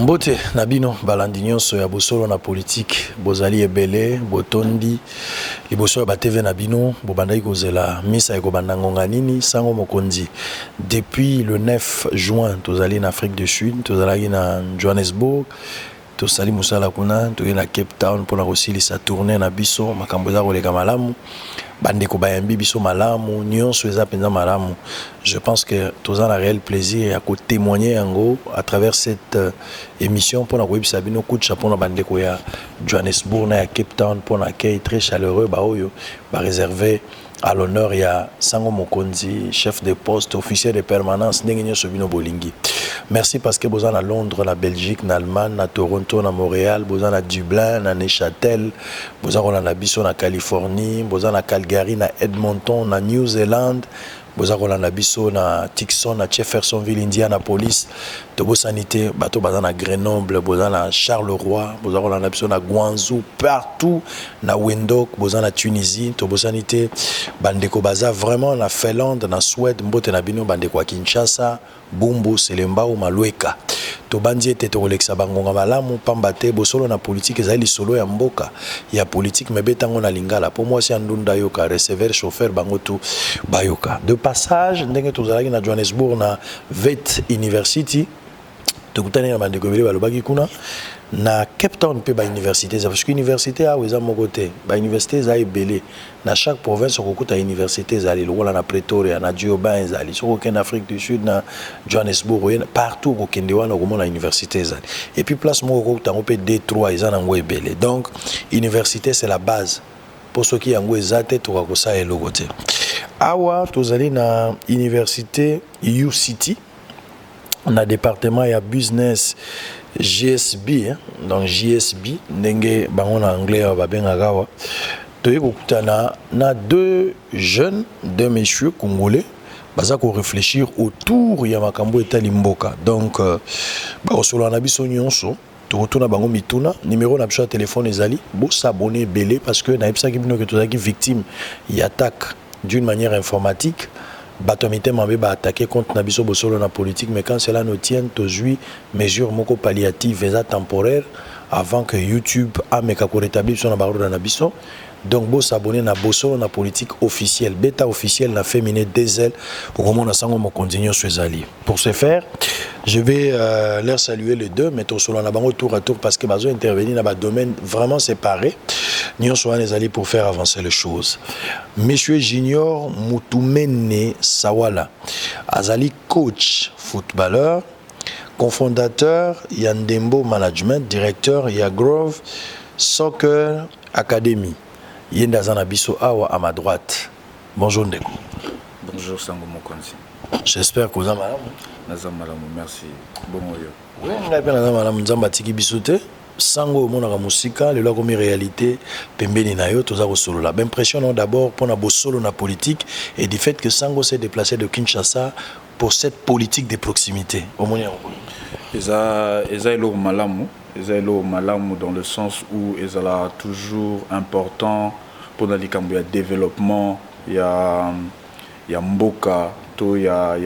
Mbote nabino balandi nyonso ya bosolo na politique bozali ebele botondi liboso ya batv nabino bobandaki kozela misa ekobanda ngonga nini sango mokonzi depuis le 9 juin tozali na Afrique du Sud tozalaki na Johannesburg tosali musala kuna toye na Cape Town pour la kosilisa tourner na biso makambo za koleka malamu bandeko bayambi biso malamu nyonso eza penza malamu. Je pense que tous en a réel plaisir à témoigner yango à travers cette émission pour la web sabino coup de chapeau na bandeko ya Johannesburg na Cape Town pour un accueil très chaleureux ba oyo ba réservé à l'honneur il y a Sango Mokonzi, chef de poste, officier de permanence Nengenyo Sobino Bolingi. Merci parce que vous êtes à Londres, na Belgique, na Allemagne, na Toronto, na Montréal, vous êtes à Dublin, na Neuchâtel, vous êtes à Nabiso, na Californie, vous êtes à Calgary, na Edmonton, na New Zealand, vous êtes à Nabiso, na Tucson, na Jeffersonville, Indianapolis, Tobo Sanité, bateau bazan à Grenoble, vous êtes à Charleroi, vous êtes à Nabiso, na Guangzhou, partout, na Windhoek, vous êtes à Tunisie, Tobo Sanité, Bandeko Baza, vraiment na Finlande, na Suède, Mbote Nabino, Bandeko à Kinshasa, Bumbu, Selemba ou Malueka. Tobandi ete tokolekisa bangonga malamu pambate bosolo na politique ezali solo ya mboka ya politique mebetango na lingala pour moi c'est ndunda yoka receveur chauffeur bango tout bayoka de passage ndenge tozalaki na Johannesburg na Vet University tokutani na bandeko bele balobaki kuna na Cape Town pe ba université parce que université a weza mokote ba université za ebele na chaque province okuta université za lokola na Pretoria na Durban za soko en Afrique du Sud na Johannesburg partout au kende wana komona université za et puis place moko okuta pe D3 za na ngo ebele donc université c'est la base pour ceux qui yango ezate to ko sa eloko te awa tozali na université UCT na département ya business GSB hein? Donc GSB ndenge bango na anglais ba bengaka wa toye kokutana na deux messieurs congolais baza ko réfléchir autour ya makambo etali mboka donc ba osolo na biso nyonso tokotuna bango mituna numéro na biso ya téléphone ezali bo s'abonner belé parce que na epsa ki bino ke tozaki victime ya attaque d'une manière informatique. Batomité mambe ba attaquer contre Nabiso Bosolo na politique mais quand cela nous tient tozui mesures moko palliatives et temporaires avant que YouTube a meka ko rétablir son barreau na Nabiso donc bo s'abonner na Bosolo na politique officielle bêta officielle na féminin des ailes au moment na sango mo continuer swezali pour ce faire je vais leur saluer les deux mais solo na bango tour à tour parce que bazo intervenir dans ba domaine vraiment séparé Nyon soit les alliés pour faire avancer les choses. Monsieur Junior Mutumene Sawala, Azali coach footballeur, cofondateur Yandembo Management, directeur Yagrove Soccer Academy. Yenda Zanabiso Awa à ma droite. Bonjour Ndeko. Bonjour Sango Mokonzi. J'espère que vous avez malade. Nazamalam, merci. Bon moyo. Oui, on a bien Nazamalam Nzambatiki Bisote. Sango monaka musika le lako mi réalité pembeni na yo toza ko solo la impression d'abord pour na bosolo na politique et du fait que Sango s'est déplacé de Kinshasa pour cette politique de proximité omoni yango eza elo malamu dans le sens où ezala toujours important pour na likambo ya développement ya mboka to ya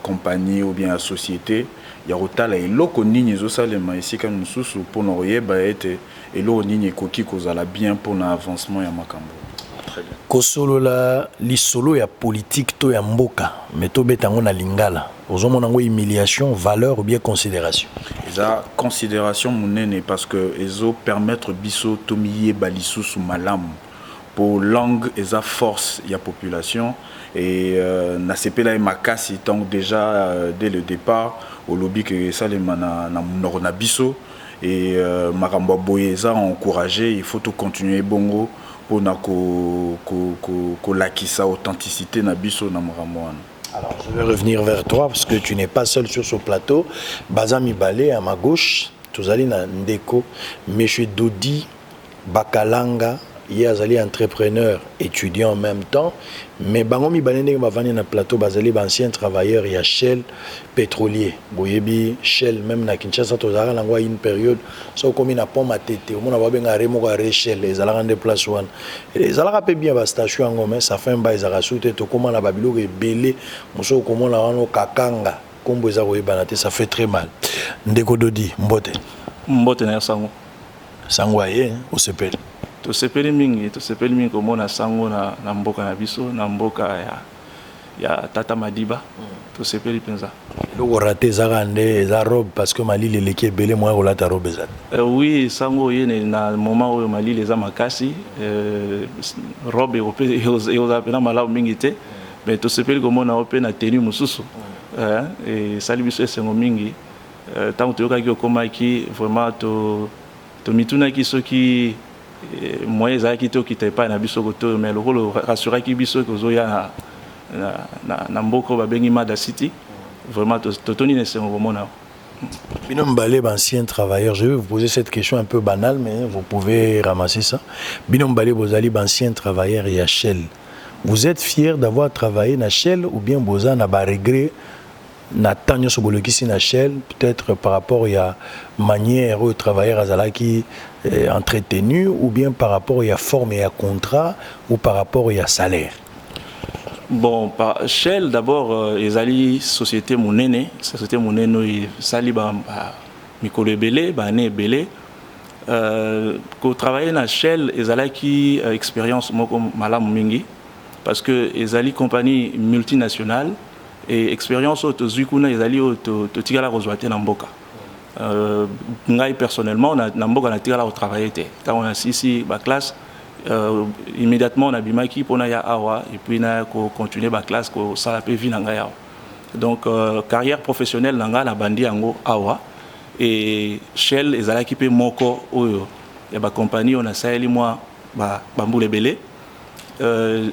compagnie ou bien la société ya rotala eloko nini zo salema esika mususu pour na yeba ete eloko nini ekoki kozala bien pour na avancement ya makambo. Très bien. Kosolo la lisolo ya politique to ya mboka mais to betango na lingala ozomona ngo humiliation valeur ou bien considération. Eza considération munene parce que ezo permettre biso to miye balisusu malamu pour langue eza force ya population et na sepela makasi donc déjà dès le départ au lobby que ça les na biso et makambo boyeza encourager il faut tout continuer bongo pour na ko lakisa authenticité na biso na makambo. Alors je vais revenir vers toi parce que tu n'es pas seul sur ce plateau. Bazami Balé à ma gauche, tozali na Ndeko, monsieur Dodi Bakalanga. Il azali entrepreneur, étudiant en même temps, mais bangomi banene bavani na plateau bazali ancien travailleur ya Shell pétrolier. Boyebi Shell même na Kinshasa tozara langwa une période so komi na pont matete, on a babenga remo ka Shell ezala ngande place one. Ezala pe bien ba station ngomé ça fait un bail za rasoute to koma na babilo ke belé, moso komona wano kakanga. kombo eza koyebana te, ça fait très mal. Ndeko Dodi mbote na sango sango aye osepeli tosepeli mingi komona sango na mboka na biso na mboka ya Tata Madiba tosepeli penza eloko rate ezaka nde eza robe parce que malili eleki ebele moya kolata robe eza oui sango ye na moment oyo malili eza makasi robe ekozala pena malamu mingi te mais tosepeli komona o mpe na tenu mosusu esali biso esengo mingi ntango toyokaki okomaki vraiment tomitunaki soki moyen ezalaki te okita epai na biso koto mais lokolo rassuraki biso kozoya na mboko babengi Mada City vraiment totoni na esengo komona Bino Mbale, ancien travailleur, je vais vous poser cette question un peu banale, mais vous pouvez ramasser ça. Bino Mbale, Bozali, ancien travailleur et à Shell. Vous êtes fier d'avoir travaillé à Shell ou bien Boza n'a pas regret na tanyo sobolokisi na Shell, peut-être par rapport à la manière où travailleur azalaki entretenu ou bien par rapport à la forme et à contrat ou par rapport à la salaire? Bon, par Shell, d'abord, ils société monene, société monene, sali Mikolo Ebele, Bané Ebele. Quand travailler dans Shell, ils qui expérience moko malamu mingi, parce que ils allaient compagnie multinationale et expérience auto zuikuna ils allaient auto tigala rozwate na mboka. Ngai personnellement, na mboka na tigala au travailler te. Quand on a ici ba classe. Immédiatement on a bimaki pour ya awa et puis na continuer ma classe ko sala pe vi nanga ya. Donc carrière professionnelle nanga na bandi yango awa et Shell ezalaki pe moko oyo ya ba compagnie on a saeli moi ba mbule belé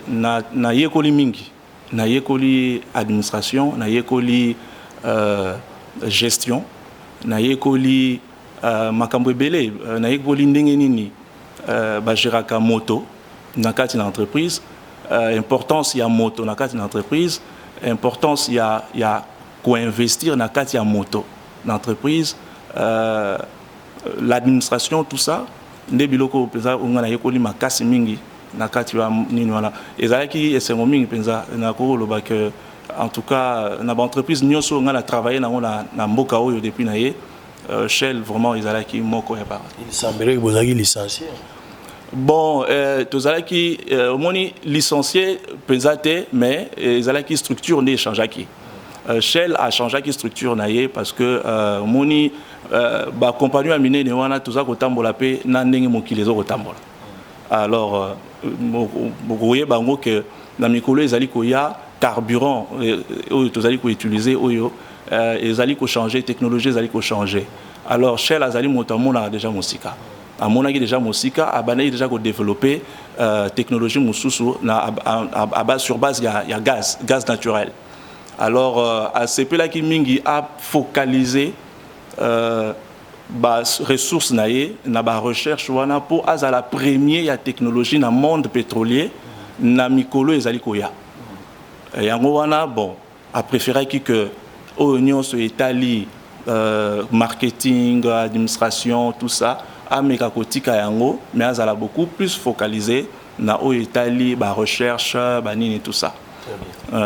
na yekoli mingi na yekoli administration na yekoli gestion na yekoli makambo belé na yekoli ndenge nini bagéraka moto na kati na entreprise importance ya moto na kati na entreprise importance ya co-investir na kati ya moto na entreprise l'administration tout ça nde biloko penza unga na yekoli makasi mingi na kati ya nini wana ezalaki esengo mingi penza na ko loba que en tout cas na ba entreprise nyonso nga na travailler na mboka oyo depuis na ye Shell vraiment ezalaki moko ya ba il semblerait que vous avez licencié. Bon, tozalaki omoni licencié pensate mais ezalaki structure ne changeaki. Shell a changé qui structure naie parce que moni ba compagnie amine ne wana toza kotambola pe na ndenge mokili zo kotambola. Alors bokoye bango que na mikolo ezali ko ya carburant oyo tozali ko utiliser oyo ezali ko changer technologie ezali ko changer. Alors Shell azali motamona déjà mosika. À mon avis déjà Mosika a déjà développé technologie mususu sur base il y a gaz naturel. Alors à ce là qui mingi a focalisé ressources naie na ba recherche wana pour la première technologie dans monde pétrolier na mikolo ezali koya. Yango wana bon a préféré que oignon sur Italie marketing administration tout ça ameka kotika yango mais azala beaucoup plus focalisé na o Italie ba recherche ba nini tout ça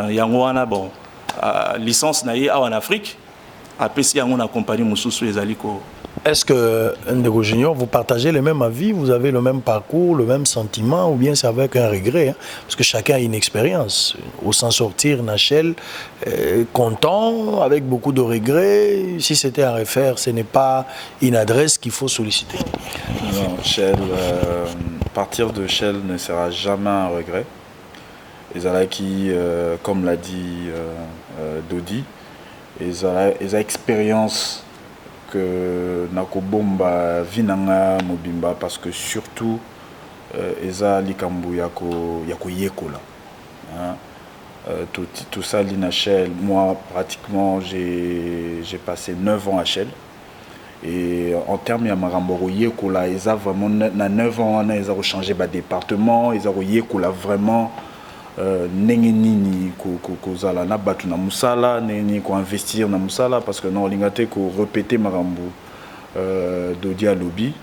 yango wana bon licence na ye en Afrique apesi yango na compagnie mususu ezaliko. Est-ce que Ndeko Junior vous partagez le même avis, vous avez le même parcours, le même sentiment ou bien c'est avec un regret hein? Parce que chacun a une expérience au s'en sortir Nachel content avec beaucoup de regrets. Si c'était à refaire, ce n'est pas une adresse qu'il faut solliciter. Non, Shell partir de Shell ne sera jamais un regret. Ezalaki comme l'a dit Dodi, ils expérience que nakobomba vinanga mobimba parce que surtout eza likambu yako yekola tout ça lina Shell. Moi pratiquement j'ai passé 9 ans à Shell et en termes ya marambo yekola eza vraiment na 9 ans on a changé ba département ils ont yekola vraiment ndenge nini kozala na batu na musala nini ko investir na musala parce que non lingate ko répéter marambo Dodi à lobby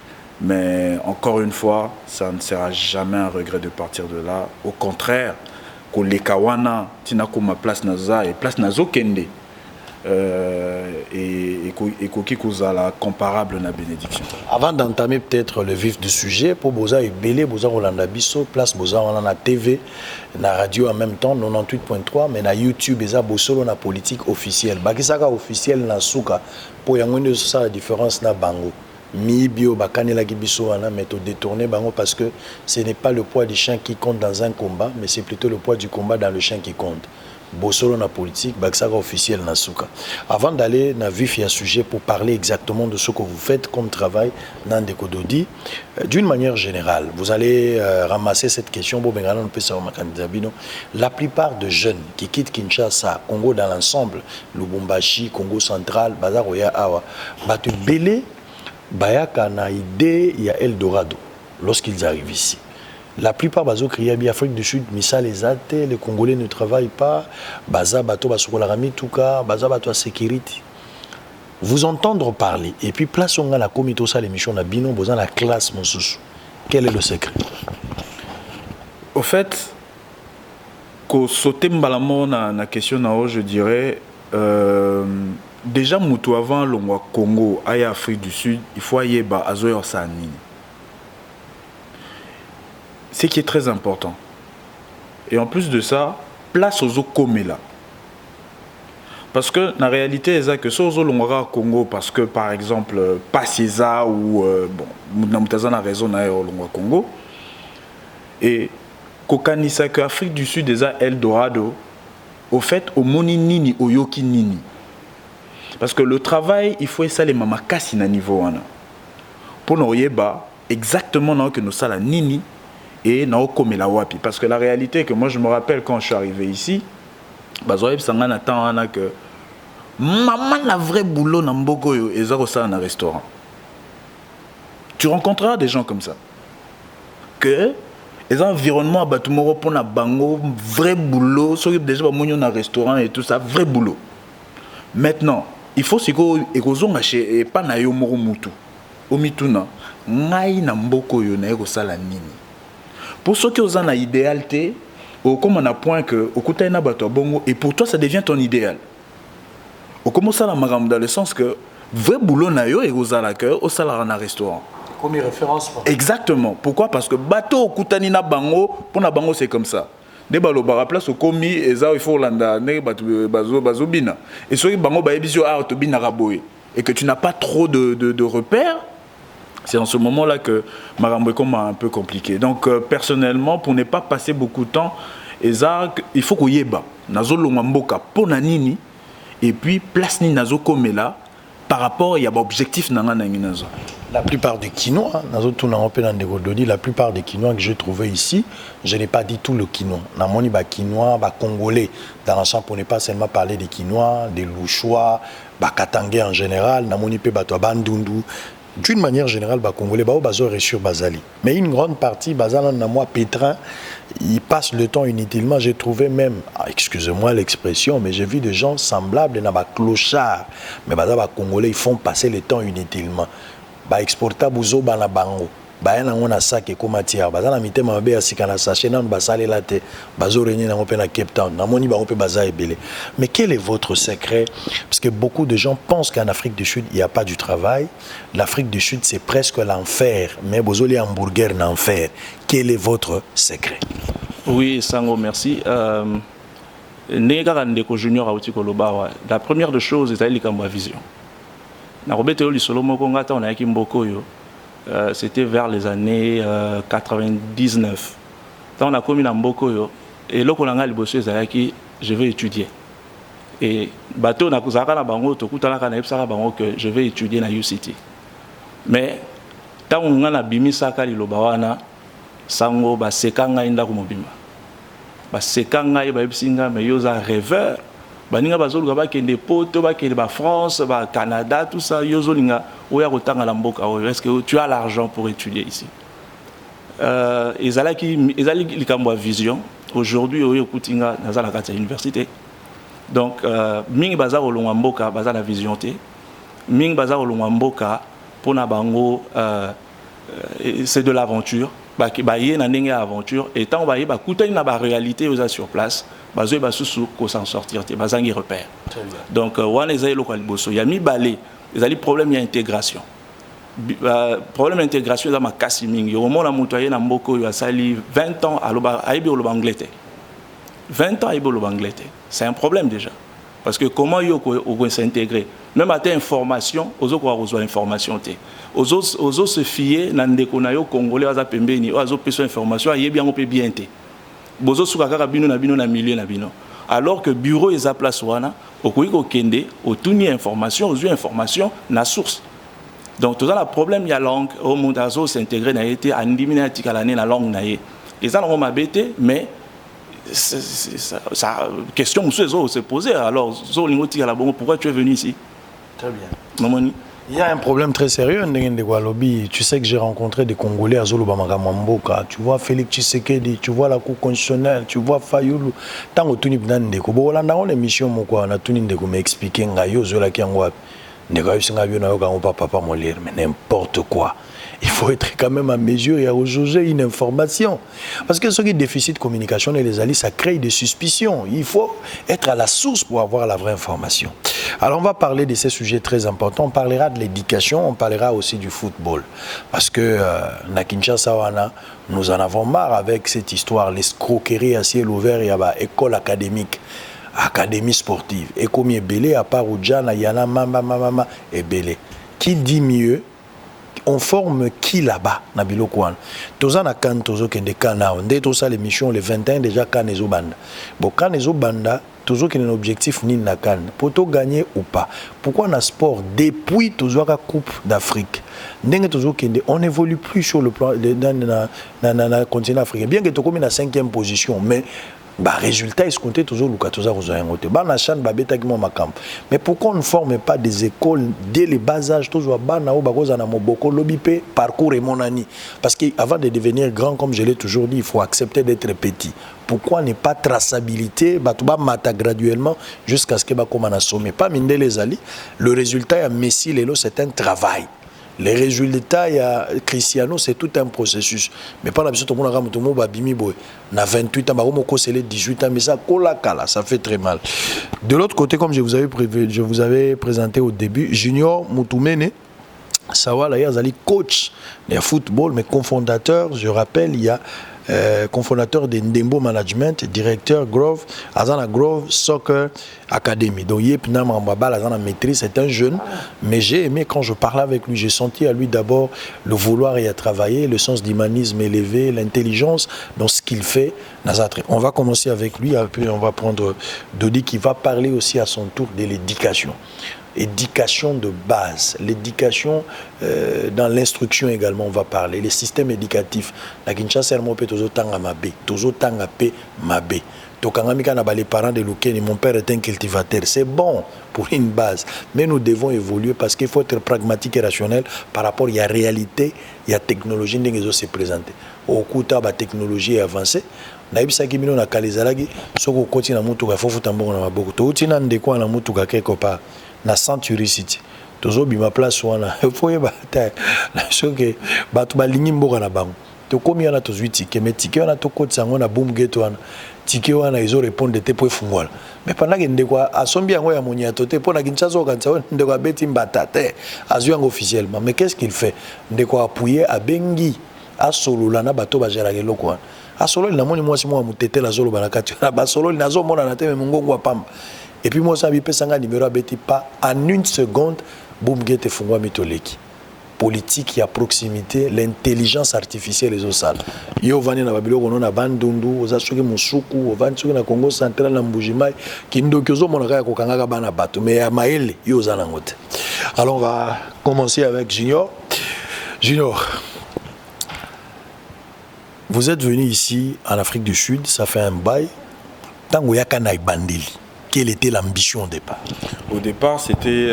mais encore une fois ça ne sera jamais un regret de partir de là au contraire ko lekawana tina ko ma place naza et place nazo kende et qui cause la comparable na bénédiction. Avant d'entamer peut-être le vif du sujet, pour Boza et Belé, Boza Rolanda Bisso, place Boza on a TV, na radio en même temps 98.3, mais na YouTube Boza Bosolo na politique officielle. Bakisaka officielle na suka pour yangonde ça la différence na bango. Mi bio bakane la gibiso wana méthode détournée bango parce que ce n'est pas le poids du chien qui compte dans un combat, mais c'est plutôt le poids du combat dans le chien qui compte. Bosolo na politique, Baksaka officiel na souka. Avant d'aller na vif ya sujet pour parler exactement de ce que vous faites comme travail dans Dekododi, d'une manière générale, vous allez ramasser cette question. La plupart des jeunes qui quittent Kinshasa, Congo dans l'ensemble, Lubumbashi, Congo central, Bazaroya Awa, Batu Belé, Bayaka na idée, il y a Eldorado lorsqu'ils arrivent ici. La plupart bazo crier bien Afrique du Sud, Missa les athées, les Congolais ne travaillent pas, baza bato basokolarami touka, baza bato à sécurité. Vous entendre parler et puis place on a la comité ça l'émission na bino bozan la classe mon sous. Quel est le secret? Au fait, ko sauter mbalamo na question na je dirais déjà mutu avant longwa Congo aya Afrique du Sud, il faut ayeba azoyo sanini. Ce qui est très important. Et en plus de ça, place aux Okomela. Parce que, la réalité, c'est que si aux Olongora Congo, parce que, par exemple, pas César ou, bon, Moutaza a raison, au Congo, et Kokanisa que Afrique du Sud, déjà Eldorado, au fait, au Moni Nini, au Yoki Nini. Parce que le travail, il faut essayer les mamakasi na niveau. Pour nous, exactement là que nous sommes Nini, et Naoko Melawapi. Parce que la réalité est que moi je me rappelle quand je suis arrivé ici, Bazoïb Sangan attend que maman la vraie boulot dans Mbogoyo et Zaro ça dans un restaurant. Tu rencontreras des gens comme ça. Que les environnements à Batumoro pour na bango, vrai boulot, s'occupe déjà de dans un restaurant et tout ça, vrai boulot. Maintenant, il faut que et pas na yo moro mutu. Omituna, ngai na Mbogoyo na ego sala nini. Pour ceux qui ont un idéal, comme on a point que et pour toi ça devient ton idéal. Au commence ça dans le sens que vrai boulot na yo et aux au salaire en restaurant. Comme référence. Exactement. Pourquoi? Parce que bateau kutani na bango pour na bango c'est comme ça. Des balo bara place au komi et ça il faut landa ne bazo bina. Et ceux qui bango ba ebisio a to bina raboé et que tu n'as pas trop de repères. C'est en ce moment-là que Marambo est un peu compliqué. Donc, personnellement, pour ne pas passer beaucoup de temps, il faut qu'on y ait bas. Nazo Lomamboka pour Nanini, et puis place ni Nazo Komela par rapport à l'objectif Nazo. La plupart des quinois, la plupart des quinois que j'ai trouvés ici, je n'ai pas dit tout le quinois. Namoni ba quinois, ba congolais, dans l'ensemble pour ne pas seulement parler des quinois, des louchois, ba katangais en général, namoni pe ba bandundu. D'une manière générale, les Congolais sont sur Bazali. Mais une grande partie, Bazali, pétrin, ils passent le temps inutilement. J'ai trouvé même, excusez-moi l'expression, mais j'ai vu des gens semblables dans les clochards. Mais les Congolais, ils font passer le temps inutilement. Ils exportent Bouzo dans la bango. Ils ont un sac et comme matière. Ils ont mis un sachet dans le thé. Ils ont réuni dans Cape Town. Mais quel est votre secret? Parce que beaucoup de gens pensent qu'en Afrique du Sud, il n'y a pas du travail. L'Afrique du Sud, c'est presque l'enfer. Mais vous avez un hamburger en enfer. Quel est votre secret? Oui, Sango, merci. La première des choses, c'est la vision. C'était vers les années 99. Quand on a commis dans Mbokoyo, et là, on a bossé, je vais étudier. Et bateau na kuzaka na bango to kutala kana epsaka bango que je vais étudier na UCT. Mais tant on a bimisa ka liloba wana sango ba sekanga inda ko mobimba. Ba sekanga ba epsinga mais yoza rêveur. Baninga bazoluka ba kende poto ba kende ba France, ba Canada, tout ça yozolinga oya kotanga la mboka. Est-ce que tu as l'argent pour étudier ici? Ezali likambo vision. Aujourd'hui oyo kutinga nazala kati université. Donc, Ming Bazar au Longwamboka, Bazar la vision T. Ming Bazar au Longwamboka, pour Nabango, c'est de l'aventure. baye na ndenge aventure et tant baye ba kutani na ba réalité aux sur place bazo ba susu ko s'en sortir te bazangi repère. Donc wana ezali lokwa liboso ya mibale ezali problème ya intégration. Problème d'intégration dans ma kasi mingi au moment la motoye na mboko yo asali 20 ans aloba aibi au Angleterre. 20 ans aibi au Angleterre. C'est un problème déjà. Parce que comment yo ko s'intégrer même à tes informations ozo ko reçoit information te ozo se fier na ndeko na yo congolais aza pembeni ozo peso information ayebi yango pe bien te bozo suka kaka bino na milieu na bino alors que bureau eza place wana okoki ko kende otuni information ozu information na source. Donc tout ça le problème il y a langue au monde azo s'intégrer na été andimina tikala na langue na ye les gens ont mabete mais ça question monsieur se poser alors pourquoi tu es venu ici? Très bien. Il y a un problème très sérieux. Tu sais que j'ai rencontré des Congolais à Zolobamaka Mamboka. Tu vois Félix Tshisekedi, tu vois la Cour constitutionnelle, tu vois Fayoulou. Tant que tu n'es pas ndeko, bon là dans l'émission mon quoi, on a tout ndeko m'expliquer ngayo zola ki ngwa. Ndeko singa bio na yo ka papa mo lire mais n'importe quoi. Il faut être quand même à mesure et à juger une information. Parce que ce qui est déficit de communication et les alliés, ça crée des suspicions. Il faut être à la source pour avoir la vraie information. Alors on va parler de ces sujets très importants. On parlera de l'éducation, on parlera aussi du football. Parce que na Kinshasa, nous en avons marre avec cette histoire, l'escroquerie à ciel ouvert, il y a école académique. Académie sportive. Et comme il est belé, à part Oudjana, Yana, Mama, et belé. Qui dit mieux? On forme qui là-bas na biloko wana toza na kan tozo kende kana ndé to ça l'émission le 21 déjà kan ezo banda bon kan ezo banda tozo kende un objectif ni na kan pour to gagner ou pas pourquoi na sport depuis tozo ka coupe d'Afrique ndenge tozo kende on évolue plus sur le plan na continent africain bien que to comme na 5e position mais bah résultat est compté toujours Lukatoza Rosayangote bah na chan ba beta kimo makamp mais pourquoi on ne forme pas des écoles dès le bas âge toujours ba na o bakoza na moboko lobipe parcours et monani parce que avant de devenir grand comme je l'ai toujours dit il faut accepter d'être petit. Pourquoi ne pas traçabilité bah tu vas mata graduellement jusqu'à ce que ba comme na sommet pas minde les ali le résultat à Messi lelo c'est un travail. Les résultats, il y a Cristiano, c'est tout un processus. Mais pas l'habitude, tout le monde a bimi boy. Na 28 ans, c'est les 18 ans, mais ça ça fait très mal. De l'autre côté, comme je vous avais présenté au début, Junior Moutoumene, Sawala Yazali, coach de football, mais cofondateur, je rappelle, il y a cofondateur de Ndembo Management, directeur Grove, Azana Grove Soccer Academy. Donc, Yepna Mambaba, Azana maîtrise, c'est un jeune, mais j'ai aimé quand je parlais avec lui, j'ai senti à lui d'abord le vouloir y travailler, le sens d'humanisme élevé, l'intelligence dans ce qu'il fait. On va commencer avec lui, puis on va prendre Dodi qui va parler aussi à son tour de l'éducation. Éducation de base, l'éducation dans l'instruction également, on va parler, les systèmes éducatifs. La Kinshasa, les parents de Loukeni, mon père est un cultivateur, c'est bon pour une base, mais nous devons évoluer parce qu'il faut être pragmatique et rationnel par rapport à la réalité, il y a la technologie qui se présente. Au coup de la technologie est avancée, naibisaki bino na kalizalaki soko koti na mutuka fofu tambongo na maboko to utina ndeko na mutuka quelque part na Century City tozo bima place wana faut yeba ta soke batu balingi mboka na bango to komi yana to zwiti keme tike wana to koti sango na boom gate wana tike wana izo répondre te po fungwala mais pendant que ndeko asombi yango ya monyato te pona Kinshasa okanisa ndeko abeti mbata te azu yango officiellement mais qu'est-ce qu'il fait ndeko appuyer abengi asolola na bato bajera keloko wana asolo na moni mwasi mwa mutete la zolo banakati na basolo na zo mona na teme mungongo pamba et puis moi ça bi pesanga numéro abeti pas en une seconde boum gete fungwa mitoleki politique ya proximité l'intelligence artificielle les osal yo vani na babilo kono na bandundu ozasoki musuku ovani soki na Congo central na Mbujimai kindoki ozo mona kaya kokanga bana bato mais ya maele yo ozala ngote. Alors on va commencer avec Junior. Vous êtes venu ici en Afrique du Sud, ça fait un bail. Tango yakana ibandeli. Quelle était l'ambition au départ? Au départ, c'était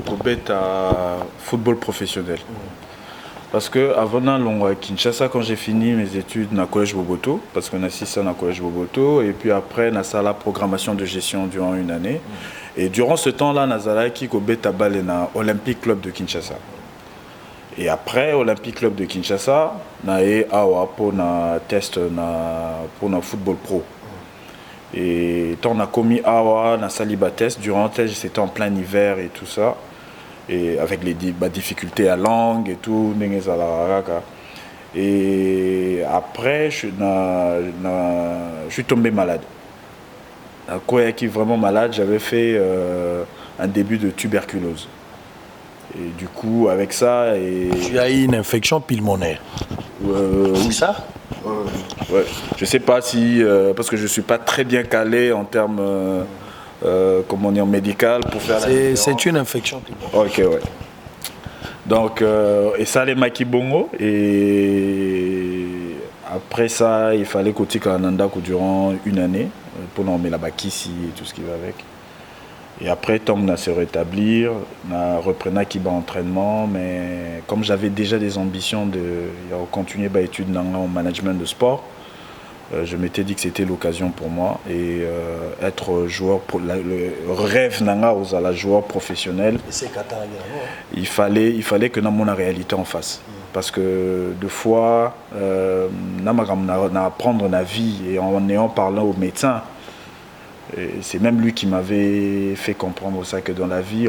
Kobet à football professionnel. Parce que avant à Kinshasa, quand j'ai fini mes études dans le collège Boboto, parce qu'on a assisté dans le collège Boboto, et puis après, on a la programmation de gestion durant une année. Et durant ce temps-là, on a qui Kobet à Balena, Olympique Club de Kinshasa. Et après, Olympique Club de Kinshasa, nae awa pour na test pour na football pro. Et tant on a commis awa na saliba test durant le test, c'était en plein hiver et tout ça. Et avec les difficultés à langue et tout, et après je suis tombé malade. Quoi qui est vraiment malade, j'avais fait un début de tuberculose. Et du coup, avec ça... Tu as eu une infection pulmonaire. Oui, ça ouais. Je ne sais pas si... parce que je ne suis pas très bien calé en termes... comment dire, médical pour faire c'est une infection pulmonaire. Ok, ouais. Donc, et ça, les makibongo. Et après ça, il fallait qu'on tique à Nanda durant une année pour nommer la bakissi et tout ce qui va avec. Et après, tant qu'on a se rétablir, on a repris un entraînement, mais comme j'avais déjà des ambitions de continuer mes études en management de sport, je m'étais dit que c'était l'occasion pour moi. Et être joueur, le rêve nanga aux la joueur professionnel, il fallait que nous ayons la réalité en face. Parce que deux fois, nous apprendre la vie et en ayant parlé au médecin, c'est même lui qui m'avait fait comprendre ça, que dans la vie,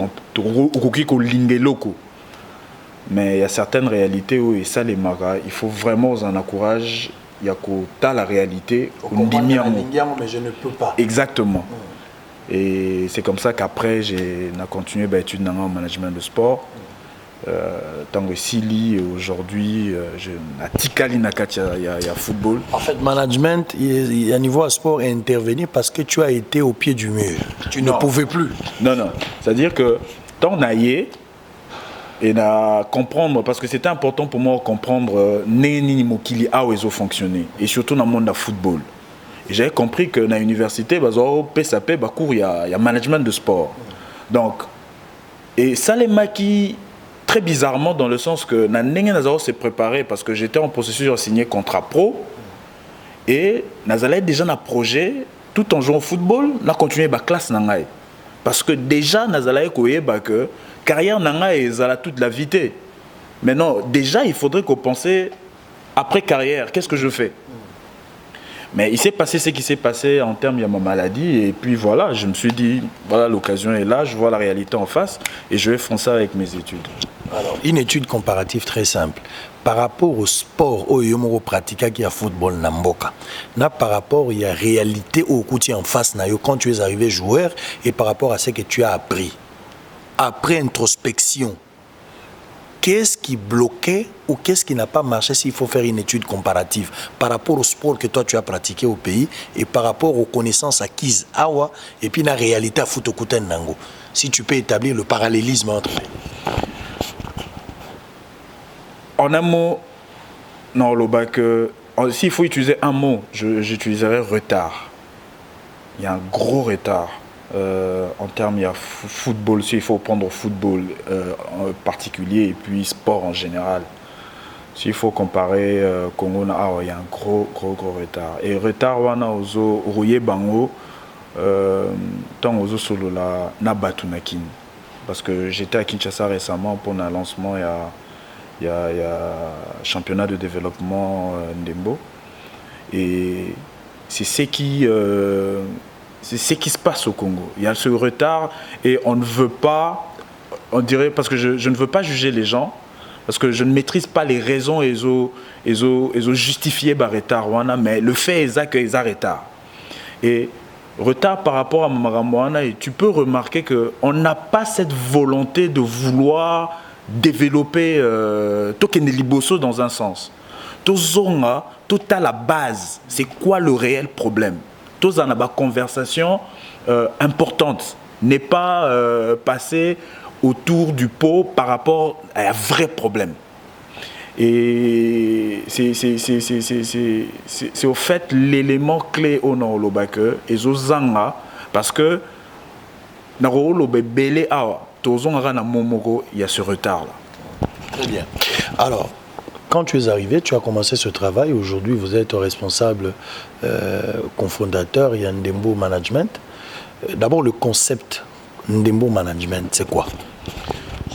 mais il y a certaines réalités où et ça les maras, il faut vraiment en encourage, il y a qu'au la réalité, mais je ne peux pas. Exactement. Et c'est comme ça qu'après j'ai continué mes études en management de sport. Tant que Sili aujourd'hui, il y a football. En fait, management, il y a niveau à sport et intervenir parce que tu as été au pied du mur. Tu ne pouvais plus. Non. C'est-à-dire que tant on a y et à comprendre, parce que c'était important pour moi de comprendre qui a fonctionné et surtout dans le monde du football. Et j'avais compris que dans l'université, il y a management de sport. Donc, et ça les maquis très bizarrement dans le sens que Nazaro s'est préparé parce que j'étais en processus de signer contrat pro et Nazalo déjà dans projet tout en jouant au football, n'a continué ma classe nangai parce que déjà Nazalo que carrière nangai est toute la vitesse. Mais non, déjà il faudrait qu'on pense après carrière, qu'est-ce que je fais? Mais il s'est passé ce qui s'est passé en termes de ma maladie et puis voilà, je me suis dit voilà, l'occasion est là, je vois la réalité en face et je vais foncer avec mes études. Alors, une étude comparative très simple. Par rapport au sport, au yomo pratique qui a football namboka, par rapport il y a réalité au côté en face quand tu es arrivé joueur et par rapport à ce que tu as appris. Après introspection, qu'est-ce qui bloquait ou qu'est-ce qui n'a pas marché s'il faut faire une étude comparative par rapport au sport que toi tu as pratiqué au pays et par rapport aux connaissances acquises awa et puis la réalité à Futokuten Nango. Si tu peux établir le parallélisme entre eux. En un mot, non, s'il faut utiliser un mot, j'utiliserais retard. Il y a un gros retard. En termes, il y a football, s'il faut prendre football en particulier et puis sport en général. S'il faut comparer Congo, il y a un gros retard. Et retard, on a ozo rouillé bango, tant ozo solo la nabatunakin. Parce que j'étais à Kinshasa récemment pour un lancement, il y a championnat de développement Ndembo. Et c'est ce qui se passe au Congo. Il y a ce retard et on ne veut pas, on dirait, parce que je ne veux pas juger les gens, parce que je ne maîtrise pas les raisons et justifier le retard, mais le fait est que ils ont retard. Et retard par rapport à Mamaramouana, et tu peux remarquer qu'on n'a pas cette volonté de vouloir développer Tokene Liboso dans un sens. Tozonga, tout à la base, c'est quoi le réel problème? Tous en a conversation importante, n'est pas passer autour du pot par rapport à un vrai problème. Et c'est au fait l'élément clé au nom de et zanga parce que il y a ce retard là. Très bien. Alors, quand tu es arrivé, tu as commencé ce travail. Aujourd'hui, vous êtes responsable cofondateur et Ndembo Management. D'abord, le concept Ndembo Management, c'est quoi?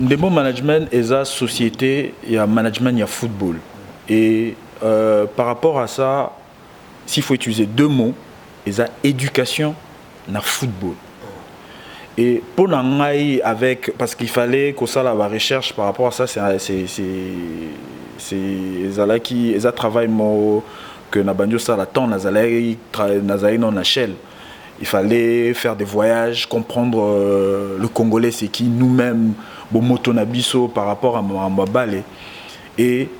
Ndembo management est la société, il y a management, il y a football. Et par rapport à ça, s'il faut utiliser deux mots, il y a éducation et football. Et pour n'engager avec, parce qu'il fallait qu'on ça la recherche par rapport à ça, c'est là qui est un travail que Nabandio ça la temps Nazalai non Nachel. Il fallait faire des voyages, comprendre le Congolais c'est qui nous-mêmes, Bomoto Nabiso par rapport à Mbabale. Et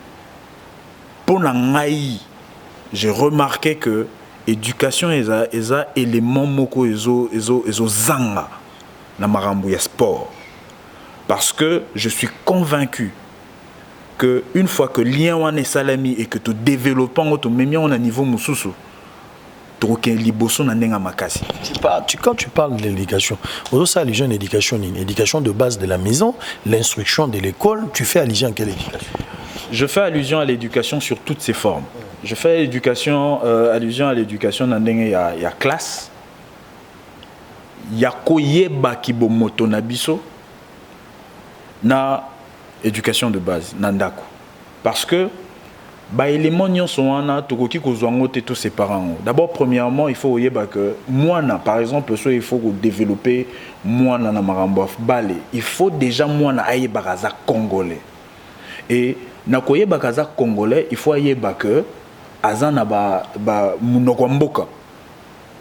pour n'engager, j'ai remarqué que l'éducation est un élément moko ezo zanga. Na marambo ya sport, parce que je suis convaincu que une fois que lien wana salami et que tu développons auto même on a niveau mususu troke liboso na ndenga makasi. Quand tu parles de l'éducation, ça les jeunes éducation de base de la maison, l'instruction de l'école, tu fais allusion à quelle éducation? Je fais allusion à l'éducation sur toutes ses formes. Je fais allusion à l'éducation na ndenga ya classe. Yako yeba kibo moto na biso na éducation de base nandako parce que ba élément nyonso wana tokoki kozwango te tous ses parents. D'abord premièrement il faut yeba que mwana par exemple so il faut développer mwana na marambo balé il faut déjà mwana ayeba kaza congolais et na koyeba kaza congolais il faut yeba que azana ba munoko mboka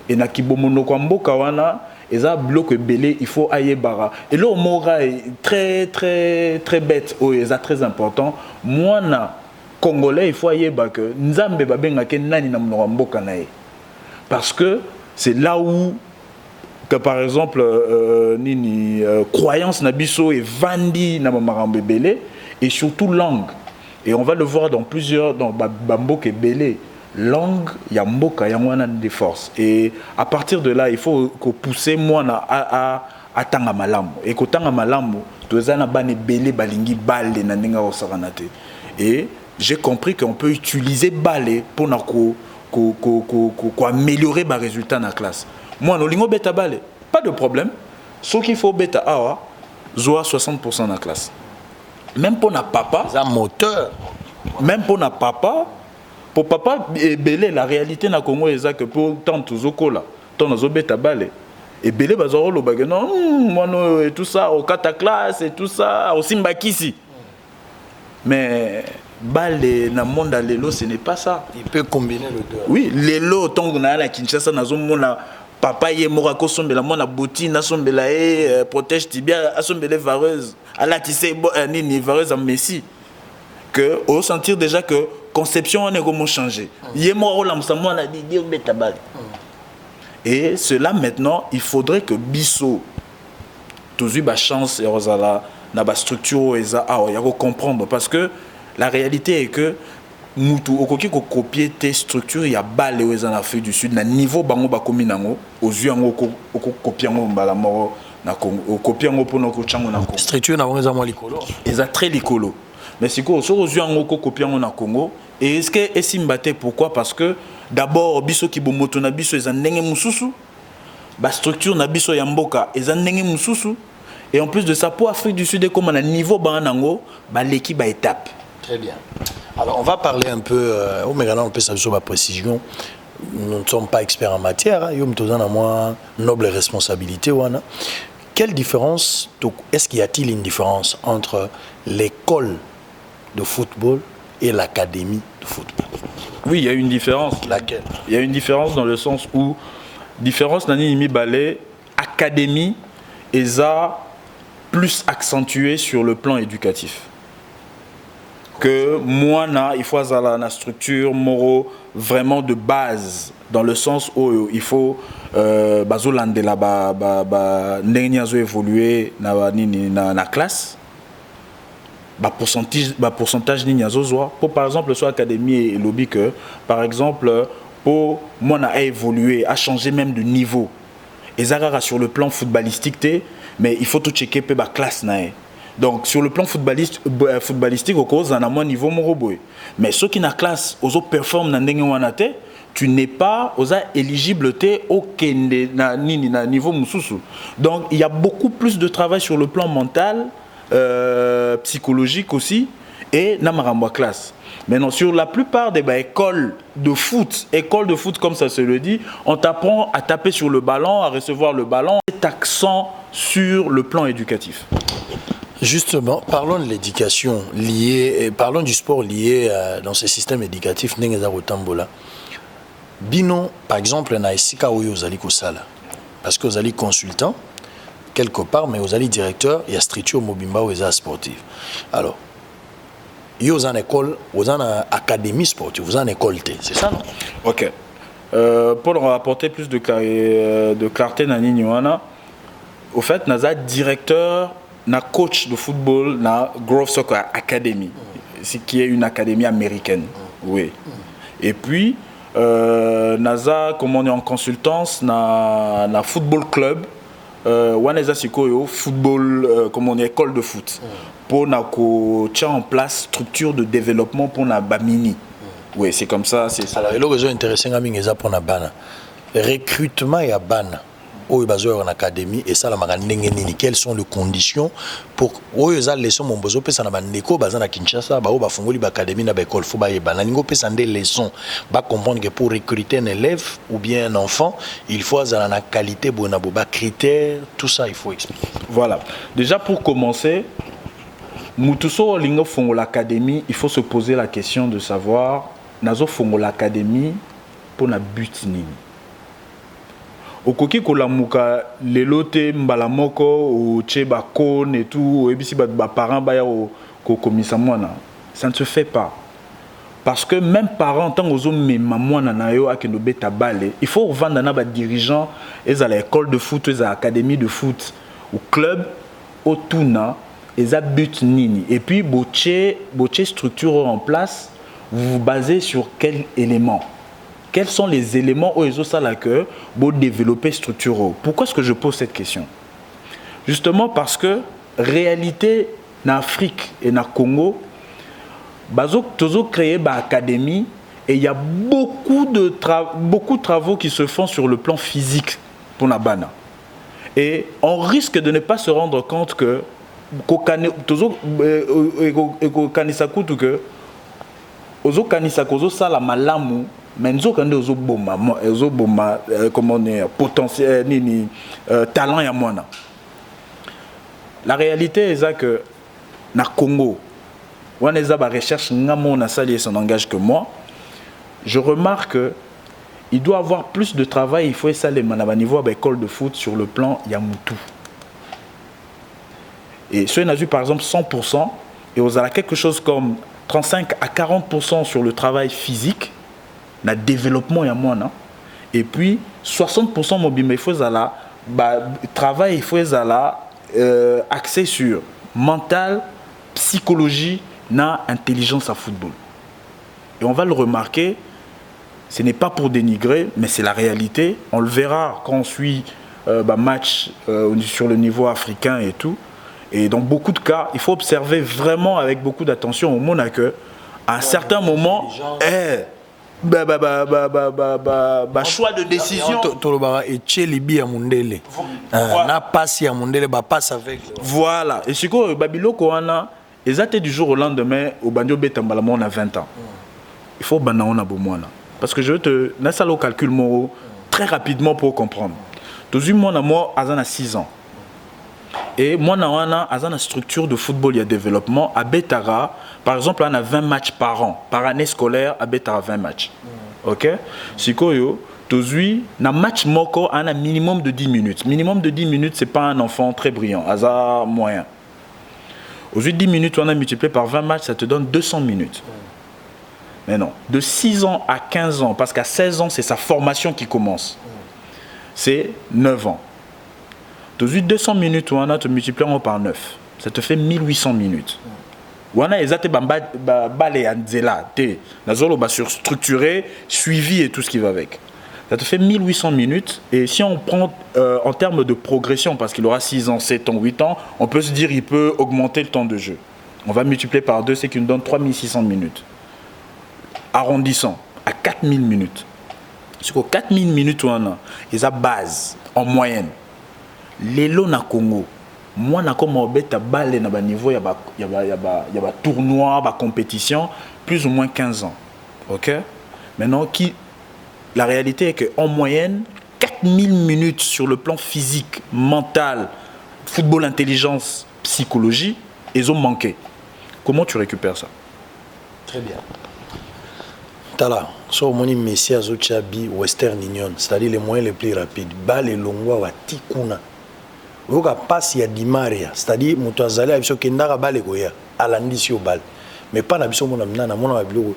et na kibo munoko mboka wana et ça bloc belé il faut ailler bara et là mora est très très très bête oh et ça très important moi na congolais il faut ailler ba que nzambe babenga ke nani na mboka nae parce que c'est là où que par exemple croyance na biso et vandi na marambe belé et surtout langue et on va le voir dans plusieurs dans bamboka belé langue ya mboka ya mwana de force et à partir de là il faut que pousser mwana à tanga malamu et ko tanga malamu tozana bane belé balingi balé na ndinga osaranate et j'ai compris qu'on peut utiliser balé pour na ko améliorer ba résultat na classe moi no lingo beta balé pas de problème ce qu'il faut beta awa zoa 60% na classe même pour na papa un moteur même pour na papa. Pour papa belé la réalité na Congo est que pour tant tozokola tant nazobeta balé et belé bazoro lo bagé non moi no et tout ça au kata classe et tout ça au simbakisi mais balé na monde lelo ce n'est pas ça il peut combiner le deux oui lelo tongo na la Kinshasa nazomona papa ye morako sombela mona boti na sombela e protège tibia asombele vareuse ala tissé nini vareuse en messi que au sentir déjà que conception on est comment changer. Et cela maintenant, il faudrait que Bisso, tous eu la chance et na ba structure et ça comprendre parce que la réalité est que nous tout au coquille copier tes structures il y a balle en Afrique du Sud na niveau bango ba komi nango aux yeux en copier en balamoro na au copier en pour nos chango na Congo. Structure na bonza moi likolo. Ils a très likolo. Mais si quoi aux yeux en copier en Congo. Et est-ce que Esimbate pourquoi parce que d'abord biso ki bomoto na biso ezan ndenge mususu ba structure na biso ya mboka ezan ndenge mususu et en plus de ça pour Afrique du Sud comme à niveau ba nango ba l'équipe ba étape. Très bien. Alors on va parler un peu au Mégana on peut savoir sur ma précision. Nous ne sommes pas experts en matière, yom tozana moi noble responsabilité wana. Quelle différence est-ce qu'il y a-t-il une différence entre l'école de football et l'académie de football? Oui, il y a une différence. Laquelle? Il y a une différence dans le sens où différence nani imi balé académie est plus accentuée sur le plan éducatif. Que moi il faut avoir la structure moro vraiment de base dans le sens où il faut bazolande la ndenge évoluer na classe. Pourcentage ni pour par exemple sur académie et lobby que par exemple pour moi a évolué a changé même de niveau et ça sur le plan footballistique mais il faut tout checker pe ba classe nae donc sur le plan footballistique au cause en a moins niveau moroboy mais ceux qui na classe aux autres performent na ndenge wana te tu n'es pas aux éligible au kende na niveau mususu donc il y a beaucoup plus de travail sur le plan mental psychologique aussi, et Namaramba classe. Maintenant, sur la plupart des écoles de foot comme ça se le dit, on t'apprend à taper sur le ballon, à recevoir le ballon, cet accent sur le plan éducatif. Justement, parlons de l'éducation liée, parlons du sport lié dans ce système éducatif. Bino, par exemple, na esika oyo ozali kosala, parce que ozali consultant quelque part, mais ozali directeur, il y a structure mobimba ou eza sportif. Alors, yo ozana école, ozana académie sportive, vous en école T, c'est ça non? Ok. Pour apporter plus de clarté na Niniwana, au fait, naza directeur, na coach de football na Grove Soccer Academy, ce qui est une académie américaine. Oui. Et puis naza, comme on est en consultance, na football club, waneza sikoyo football, comme on est école de foot, pour na ko tient en place structure de développement pour na bamini. Oui, c'est comme ça, c'est ça. Alors, et le réseau intéressant à mingi pour na bana. Recrutement ya bana. Oyo bazo en académie et ça la magandenge nini, quelles sont les conditions pour oyo za leçon mon bozo pesa na bandeko baza na Kinshasa ba o ba fungoli ba académie na ba école fo ba yeba na ningo pesa des leçons ba comprendre que pour recruter un élève ou bien un enfant il faut avoir la qualité bona boba critères tout ça il faut expliquer. Voilà, déjà pour commencer mutuso lingo fongo l'académie, il faut se poser la question de savoir nazo fongo l'académie pour na but nini. Okoki kolamuka lelote mbala moko ou tcheba kon et tout et puis ba parents ba ya ko komisa mwana, ça ne se fait pas parce que même parents tant ozo mema mwana na yo akendo beta balé, il faut vendre na ba dirigeants et à l'école de foot et à l'académie de foot ou club au tuna et à but nini et puis boche structure en place, vous vous basez sur quel élément? Quels sont les éléments où ils ont ça là que pour développer structurel? Pourquoi est-ce que je pose cette question? Justement parce que réalité en Afrique et en Congo, ils ont créé une académie et il y a beaucoup de travaux qui se font sur le plan physique pour la bana. Et on risque de ne pas se rendre compte que la malamu mais nous potentiel talent ya mwana. La réalité est que na Congo, on a ba recherche ngamo na sali son engage que moi. Je remarque que il doit avoir plus de travail, il faut ça les manaba niveau à école de foot sur le plan Yamutu. Et ceux n'a vu par exemple 100% et on a quelque chose comme 35 à 40% sur le travail physique. Na développement ya mwana et puis 60% mobile il faut la travail il faut axé sur mental, psychologie, na intelligence à football. Et on va le remarquer, ce n'est pas pour dénigrer mais c'est la réalité, on le verra quand on suit match sur le niveau africain et tout. Et dans beaucoup de cas, il faut observer vraiment avec beaucoup d'attention au monde que à un certain moment choix de décision voilà et ce que Babiloko wana exact du jour au lendemain au bandio betambala on a 20 ans il faut bana on a bomona parce que je te na salo calcul moro très rapidement pour comprendre tous moi azana 6 ans et moi na azana structure de football et développement à Betara par exemple on a 20 matchs par an par année scolaire à Betara 20 matchs. OK sikoyo tozui na match moko on a minimum de 10 minutes. Minimum de 10 minutes c'est pas un enfant très brillant, hasard moyen. Aujourd'hui 10 minutes on a multiplié par 20 matchs, ça te donne 200 minutes. Mais non, de 6 ans à 15 ans parce qu'à 16 ans c'est sa formation qui commence. C'est 9 ans. Aujourd'hui 200 minutes on a te multiplié par 9. Ça te fait 1800 minutes. On a exacté balé anzela té nazolo ba sur structuré, suivi et tout ce qui va avec. Ça te fait 1800 minutes et si on prend en termes de progression parce qu'il aura 6 ans, 7 ans, 8 ans, on peut se dire il peut augmenter le temps de jeu. On va multiplier par 2, c'est qui nous donne 3600 minutes. Arrondissant à 4000 minutes. Sur 4000 minutes on a et ça base en moyenne. L'élo na Congo moi na comme obeta balle na ba niveau ya ba tournoi, ba compétition plus ou moins 15 ans. OK? Maintenant la réalité est que en moyenne 4000 minutes sur le plan physique, mental, football intelligence, psychologie, ils ont manqué. Comment tu récupères ça? Très bien. Tala, so moni Messi azochabi Western Union, c'est-à-dire les moyens les plus rapides. Balle longwa wa tikuna. Oka passe ya Di Maria, c'est-à-dire mutu azali abiso kendaka balle koya, alandisi yo balle. Mais pas na biso mona mnana mona biloko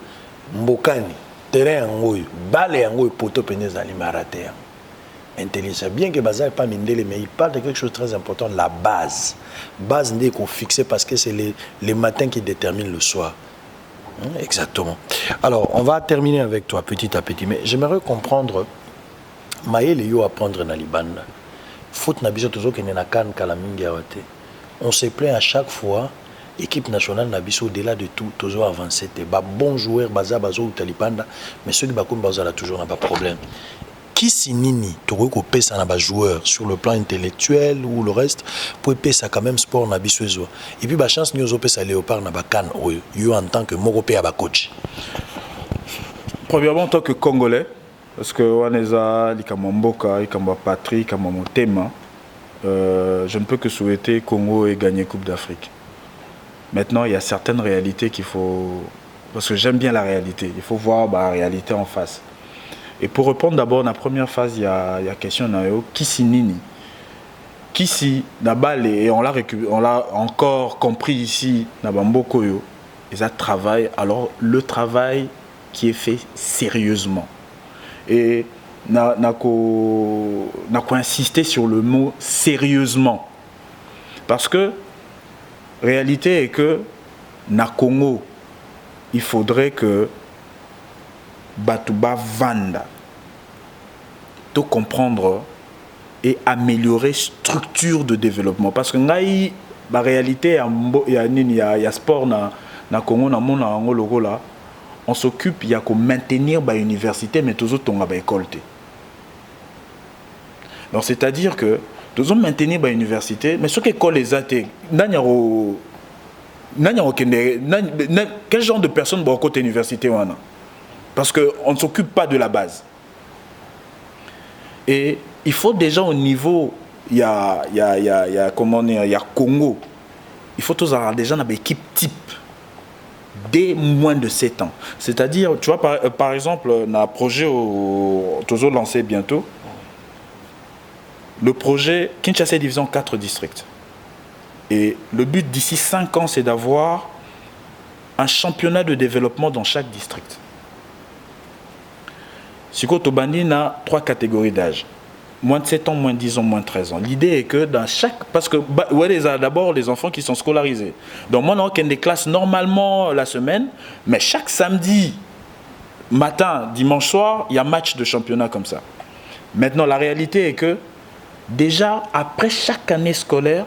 mbokani, terrain yango, balle yango poto pene zali marate. Intelligent. Bien que Bazar pas mindele, mais il parle de quelque chose de très important, la base. Base n'est qu'on fixe parce que c'est les matins qui déterminent le soir. Exactement. Alors, on va terminer avec toi petit à petit, mais j'aimerais comprendre, Maël yo apprendre na libanda. Foot na biso toujours que na kan kalamingi awate. On se plaint à chaque fois, équipe nationale na biso au-delà de tout, toujours avancé. Ba bon joueur Bazar bazo ou talibanda, mais ceux qui bakoum Bazar toujours n'a pas de problème. Qui sinini toko ko pesa na ba joueur sur le plan intellectuel ou le reste pour pesa quand même sport na biswezo et puis ba chance nous zo pesa léopard na ba kan yo en tant que moko pe ba coach. Premièrement en tant que Congolais parce que Waneza Likamamboka Ikamba Patrick Kamamotema je ne peux que souhaiter Congo ait gagné Coupe d'Afrique. Maintenant il y a certaines réalités qu'il faut parce que j'aime bien la réalité, il faut voir la réalité en face. Et pour répondre d'abord à la première phase, il y a question qui si nini. Qui si Nabal et on l'a encore compris ici, Nabambokoyo, ils ont travaillé. Alors le travail qui est fait sérieusement. Et n'a insisté sur le mot sérieusement. Parce que réalité est que na Congo, il faudrait que Batouba Vanda de comprendre et améliorer structure de développement parce que ngai la réalité il y a sport na Congo na mona ngolo là on s'occupe il y a que maintenir ba université mais toujours tonga ba école té. Donc c'est-à-dire que toujours maintenir ba université mais ce que école les athées quel genre de personnes ba côté université wana. Parce qu'on ne s'occupe pas de la base. Et il faut déjà au niveau, il y a Congo, il faut tous avoir déjà une équipe type dès moins de 7 ans. C'est-à-dire, tu vois, par exemple, on a un projet toujours lancé bientôt, le projet Kinshasa Division 4 districts. Et le but d'ici 5 ans, c'est d'avoir un championnat de développement dans chaque district. Siko Tobani a 3 catégories d'âge. Moins de 7 ans, moins de 10 ans, moins de 13 ans. L'idée est que dans chaque... Parce que d'abord les enfants qui sont scolarisés. Donc moi, on a des classes normalement la semaine, mais chaque samedi matin, dimanche soir, il y a match de championnat comme ça. Maintenant, la réalité est que déjà, après chaque année scolaire,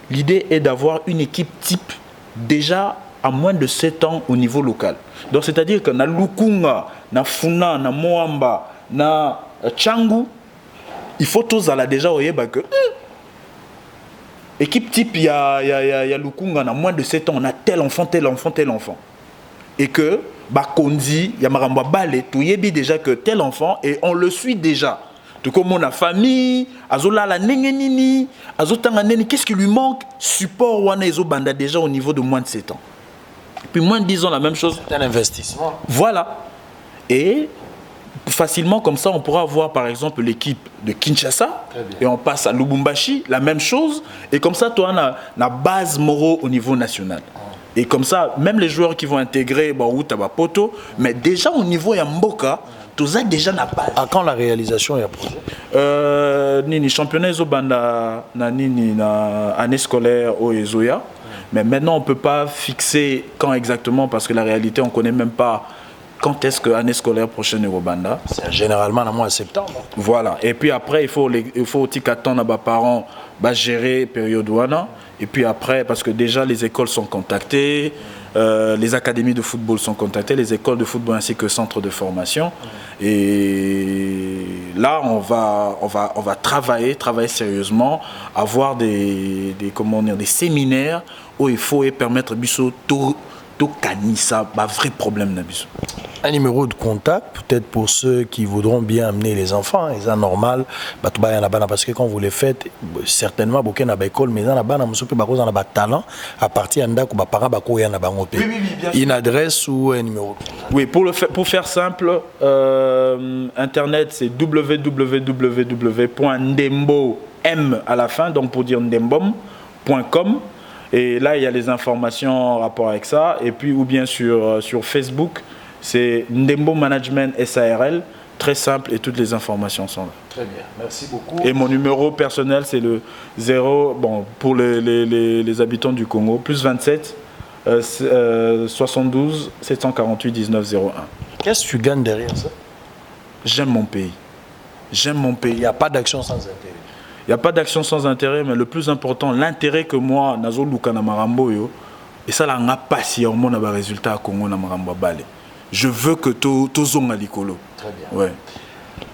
l'idée est d'avoir une équipe type déjà à moins de 7 ans au niveau local. Donc c'est-à-dire que na Lukunga, na Funa, na Moamba, na Tchangu, il faut tous aller déjà au Yéba que équipe type, il y a Lukunga, na moins de 7 ans, on a tel enfant, tel enfant, tel enfant. Et que, Bakondi, il y a Maramba Balé, tout Yébi déjà que tel enfant, et on le suit déjà. Tout comme on a famille, Azola la Nengenini, Azotanga Neni, qu'est-ce qui lui manque? Support Wana Ezo Banda déjà au niveau de moins de 7 ans. Puis moins de 10 ans, la même chose. C'est un investissement. Voilà. Et facilement, comme ça, on pourra avoir par exemple l'équipe de Kinshasa. Et on passe à Lubumbashi, la même chose. Et comme ça, toi, on a la base morale au niveau national. Et comme ça, même les joueurs qui vont intégrer Poto, mais déjà au niveau Yamboka, tout ça déjà n'a pas. À quand la réalisation et projet Nini championnat Ezobanda na nini na année scolaire au Ezoya. Mais maintenant, on ne peut pas fixer quand exactement parce que la réalité, on ne connaît même pas quand est-ce que l'année scolaire prochaine est au Banda. C'est généralement le mois de septembre. Voilà. Et puis après, il faut aussi qu'attendre nos parents gérer la période ouana. Et puis après, parce que déjà les écoles sont contactées, les académies de football sont contactées, les écoles de football ainsi que centres de formation. Et là, on va travailler sérieusement, avoir des séminaires où il faut permettre biso tout canissa, un vrai problème na biso. Un numéro de contact, peut-être pour ceux qui voudront bien amener les enfants, c'est normal, parce que quand vous les faites, certainement, beaucoup na école, mais dans la bana, on a talent à partir de une adresse ou un numéro. Oui, pour faire simple, internet c'est www.ndembo m à la fin, donc pour dire ndembom.com. Et là, il y a les informations en rapport avec ça. Et puis, ou bien sur Facebook, c'est Ndembo Management SARL. Très simple et toutes les informations sont là. Très bien, merci beaucoup. Et mon numéro personnel, c'est le 0, pour les habitants du Congo, plus 27 72 748 19 01. Qu'est-ce que tu gagnes derrière ça? J'aime mon pays. J'aime mon pays. Il n'y a pas d'action sans intérêt. Il n'y a pas d'action sans intérêt, mais le plus important, l'intérêt que moi, Nazo Luka na Marambo, et ça, là, on a passé au monde à résultat à Congo na Marambo Balé. Je veux que tout zonga likolo. Très bien. Ouais.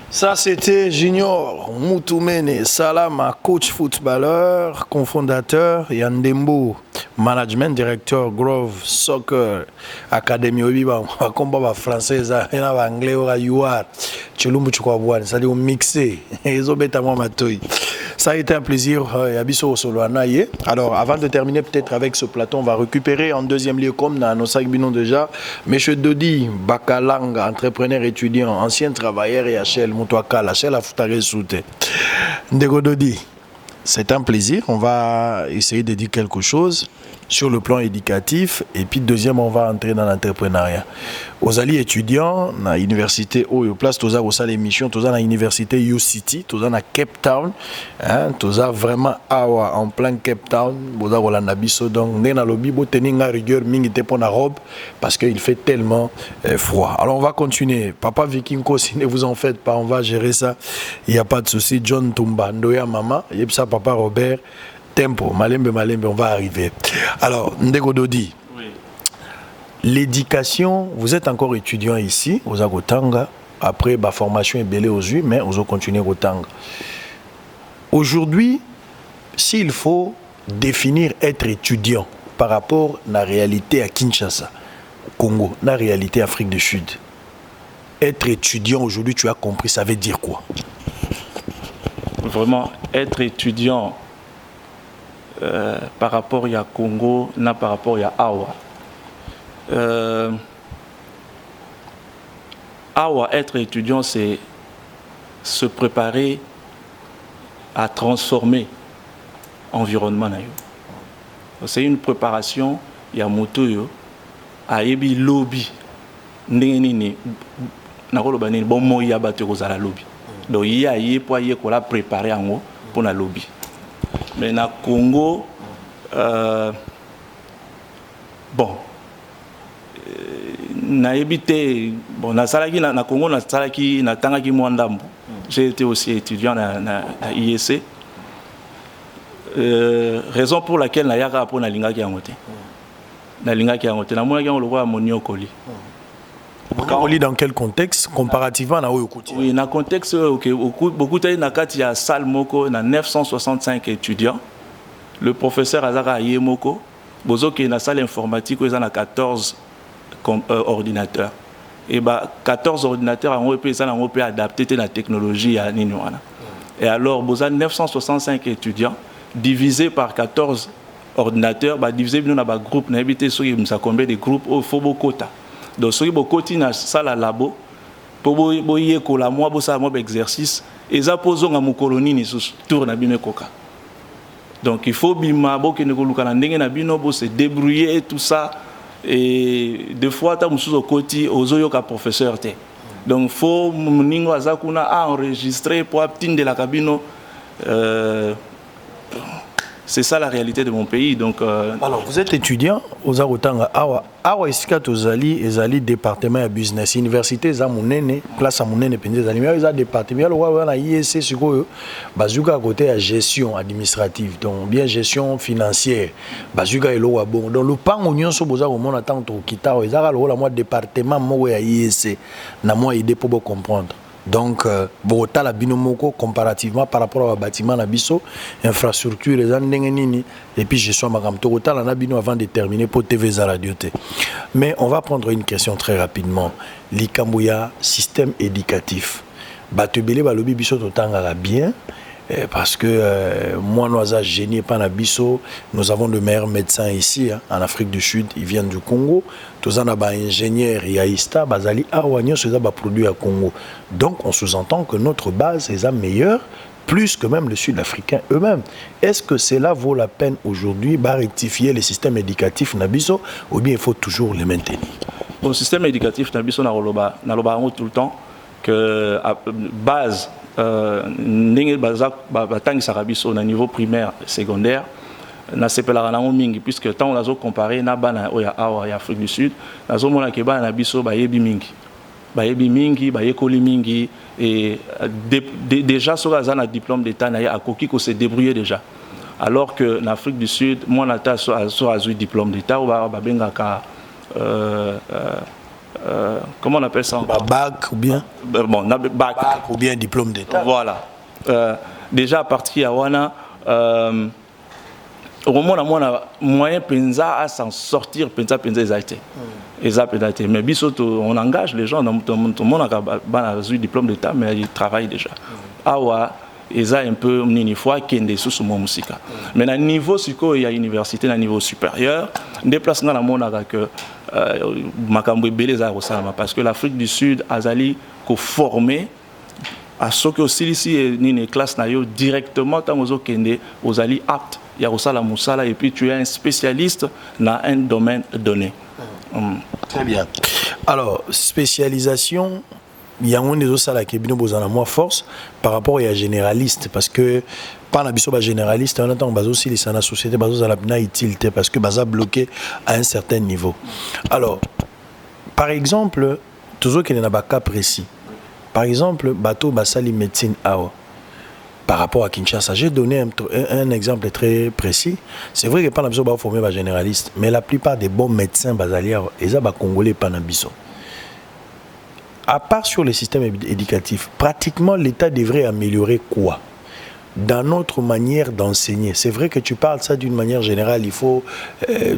Ça, c'était Junior Moutoumene Salama, coach footballeur, cofondateur, Yandembo, management directeur Grove Soccer Academy. Obiba, combat français, anglais, yuar, chulumbu chukwabuani, ça dit au mixé, ezobeta moi matoi. Ça a été un plaisir, Yabiso Soloanaye. Alors, avant de terminer peut-être avec ce plateau, on va récupérer en deuxième lieu, comme dans nos 5 binons déjà, M. Dodi Bakalanga, entrepreneur étudiant, ancien travailleur et HL, Moutouakala, HL à Foutare Soute. Ndego Dodi, c'est un plaisir. On va essayer de dire quelque chose sur le plan éducatif. Et puis, deuxième, on va entrer dans l'entrepreneuriat. Aux alliés étudiants, dans l'université Oyo Place, tous à l'émission, tous à l'université U-City, tous à Cape Town, tous à vraiment awa en plein Cape Town, tous à Rolanda Bisso. Donc, nous avons lobby, nous avons rigueur, nous avons la robe, parce qu'il fait tellement froid. Alors, on va continuer. Papa Vikingo, si ne vous en faites pas, on va gérer ça. Il n'y a pas de souci. John Tumba, Ndoya Mama, et puis ça, Papa Robert. Tempo, malembe, on va arriver. Alors, Ndego Dodi, oui. L'éducation, vous êtes encore étudiant ici, aux Agotanga, après ma formation est belée aux U, mais vous continuez au Tanga. Aujourd'hui, s'il faut définir être étudiant par rapport à la réalité à Kinshasa, Congo, la réalité Afrique du Sud, être étudiant aujourd'hui, tu as compris, ça veut dire quoi? Vraiment, être étudiant par rapport à Congo, non par rapport à Awa. Awa, être étudiant, c'est se préparer à transformer l'environnement. C'est une préparation, il y a moto, à yebi lobby, n'engeni nakoloba bon moya battu aux la lobby. Donc il y a pour y qu'on l'a préparé en haut pour la lobby. Mais na Congo, bon, na évité, bon, na salaki na Congo na salaki na tangaki mwandambo. J'ai été aussi étudiant na IEC. Raison pour laquelle na yaka pour na linga ki angote. Na linga ki angote na mona ki on le voit moniokoli. Moniokoli dans quel contexte comparativement na Oyokoti? Oui, dans contexte beaucoup de na kati ya salle moko na 965 étudiants. Le professeur Azara Yemoko, bozo qui est dans salle informatique, ils ont 14 ordinateurs. Et 14 ordinateurs ont pu adapter la technologie à Ninoana. Et alors, vous avez 965 étudiants divisés par 14 ordinateurs, divisés par un groupe, nous avons combien de groupes au Fobo Kota. Donc, si vous avez une salle à labo, pour vous avez un exercice, et ça pose un colonie sur tour na koka. Donc il faut se débrouiller et tout ça. Et des fois, tu as au côté aux professeur. Donc il faut enregistrer pour obtenir de la cabine. C'est ça la réalité de mon pays. Donc, alors, vous êtes étudiant aux Arotanga. Awa Esika Tozali, Ezali, département de business. Université, Zamounene, classe à Mounene, Pendezali. Mais il y a département, il y a ISC, sur quoi, Bazouka à côté à gestion administrative, donc bien gestion financière. Bazouka est là, bon. Donc, le pan union, so boza, au monde attend au Kita, il y a le département, moi, à ISC. Na moi, idée pour comprendre. Donc, Bogota la binomoko comparativement par rapport au bâtiment na biso, infrastructure les andengeni et puis je suis makamto Bogota la bino avant de terminer pour TV za radio te. Mais on va prendre une question très rapidement. Likambuya système éducatif. Batebele balobi biso totanga bien. Parce que moi, nous avons génie pas na biso, nous avons de meilleurs médecins ici, hein, en Afrique du Sud, ils viennent du Congo. Tous en avons ingénieurs, Yaïsta, Bazali, Arwanyo, c'est ça produit à Congo. Donc, on sous-entend que notre base est meilleure, plus que même le Sud-Africain eux-mêmes. Est-ce que cela vaut la peine aujourd'hui de rectifier les systèmes éducatifs nabiso ou bien il faut toujours les maintenir? Le système éducatif nabiso na tout le temps que base ndenge batangi sarabiso na niveau primaire secondaire na sepelaka nango mingi puisque tant on a comparé na bana oya awa ya Afrique du Sud nazo mona ke bana biso bayebi mingi bayekoli mingi et déjà sur un diplôme d'état na akoki ko se débrouiller déjà alors que en Afrique du Sud moi nata so azui diplôme d'état ou ba bengaka comment on appelle ça bac ou bien bon bac ou bien diplôme d'état. Voilà. Déjà à partir de Wana, au moment où on a moyen penza à s'en sortir, penza exalté. Mais bisoto on engage les gens dans tout le monde a un diplôme d'état mais ils travaillent déjà. Awa ils ont un peu une fois qui est des sous mon musique. Mais à niveau psycho il y a université à niveau supérieur, déplacement dans le monde que parce que l'Afrique du Sud a formé à ce que aussi ici une classe directement aux alliés aptes il y a aussi la moussala et puis tu es un spécialiste dans un domaine donné. Très bien. Alors spécialisation il y a des autres salles qui ont moins force par rapport à généraliste parce que par la biso généraliste on attend bazo aussi les sana société bazo à la bina utilité parce que baza bloqué à un certain niveau. Alors par exemple toujours qu'il y a un cas précis. Par exemple bateau basali médecine awa par rapport à Kinshasa, j'ai donné un exemple très précis. C'est vrai que par la biso ba formé ba généraliste mais la plupart des bons médecins basaliens ils ont congolais par la biso. À part sur le système éducatif, pratiquement l'État devrait améliorer quoi dans notre manière d'enseigner? C'est vrai que tu parles ça d'une manière générale, il ne faut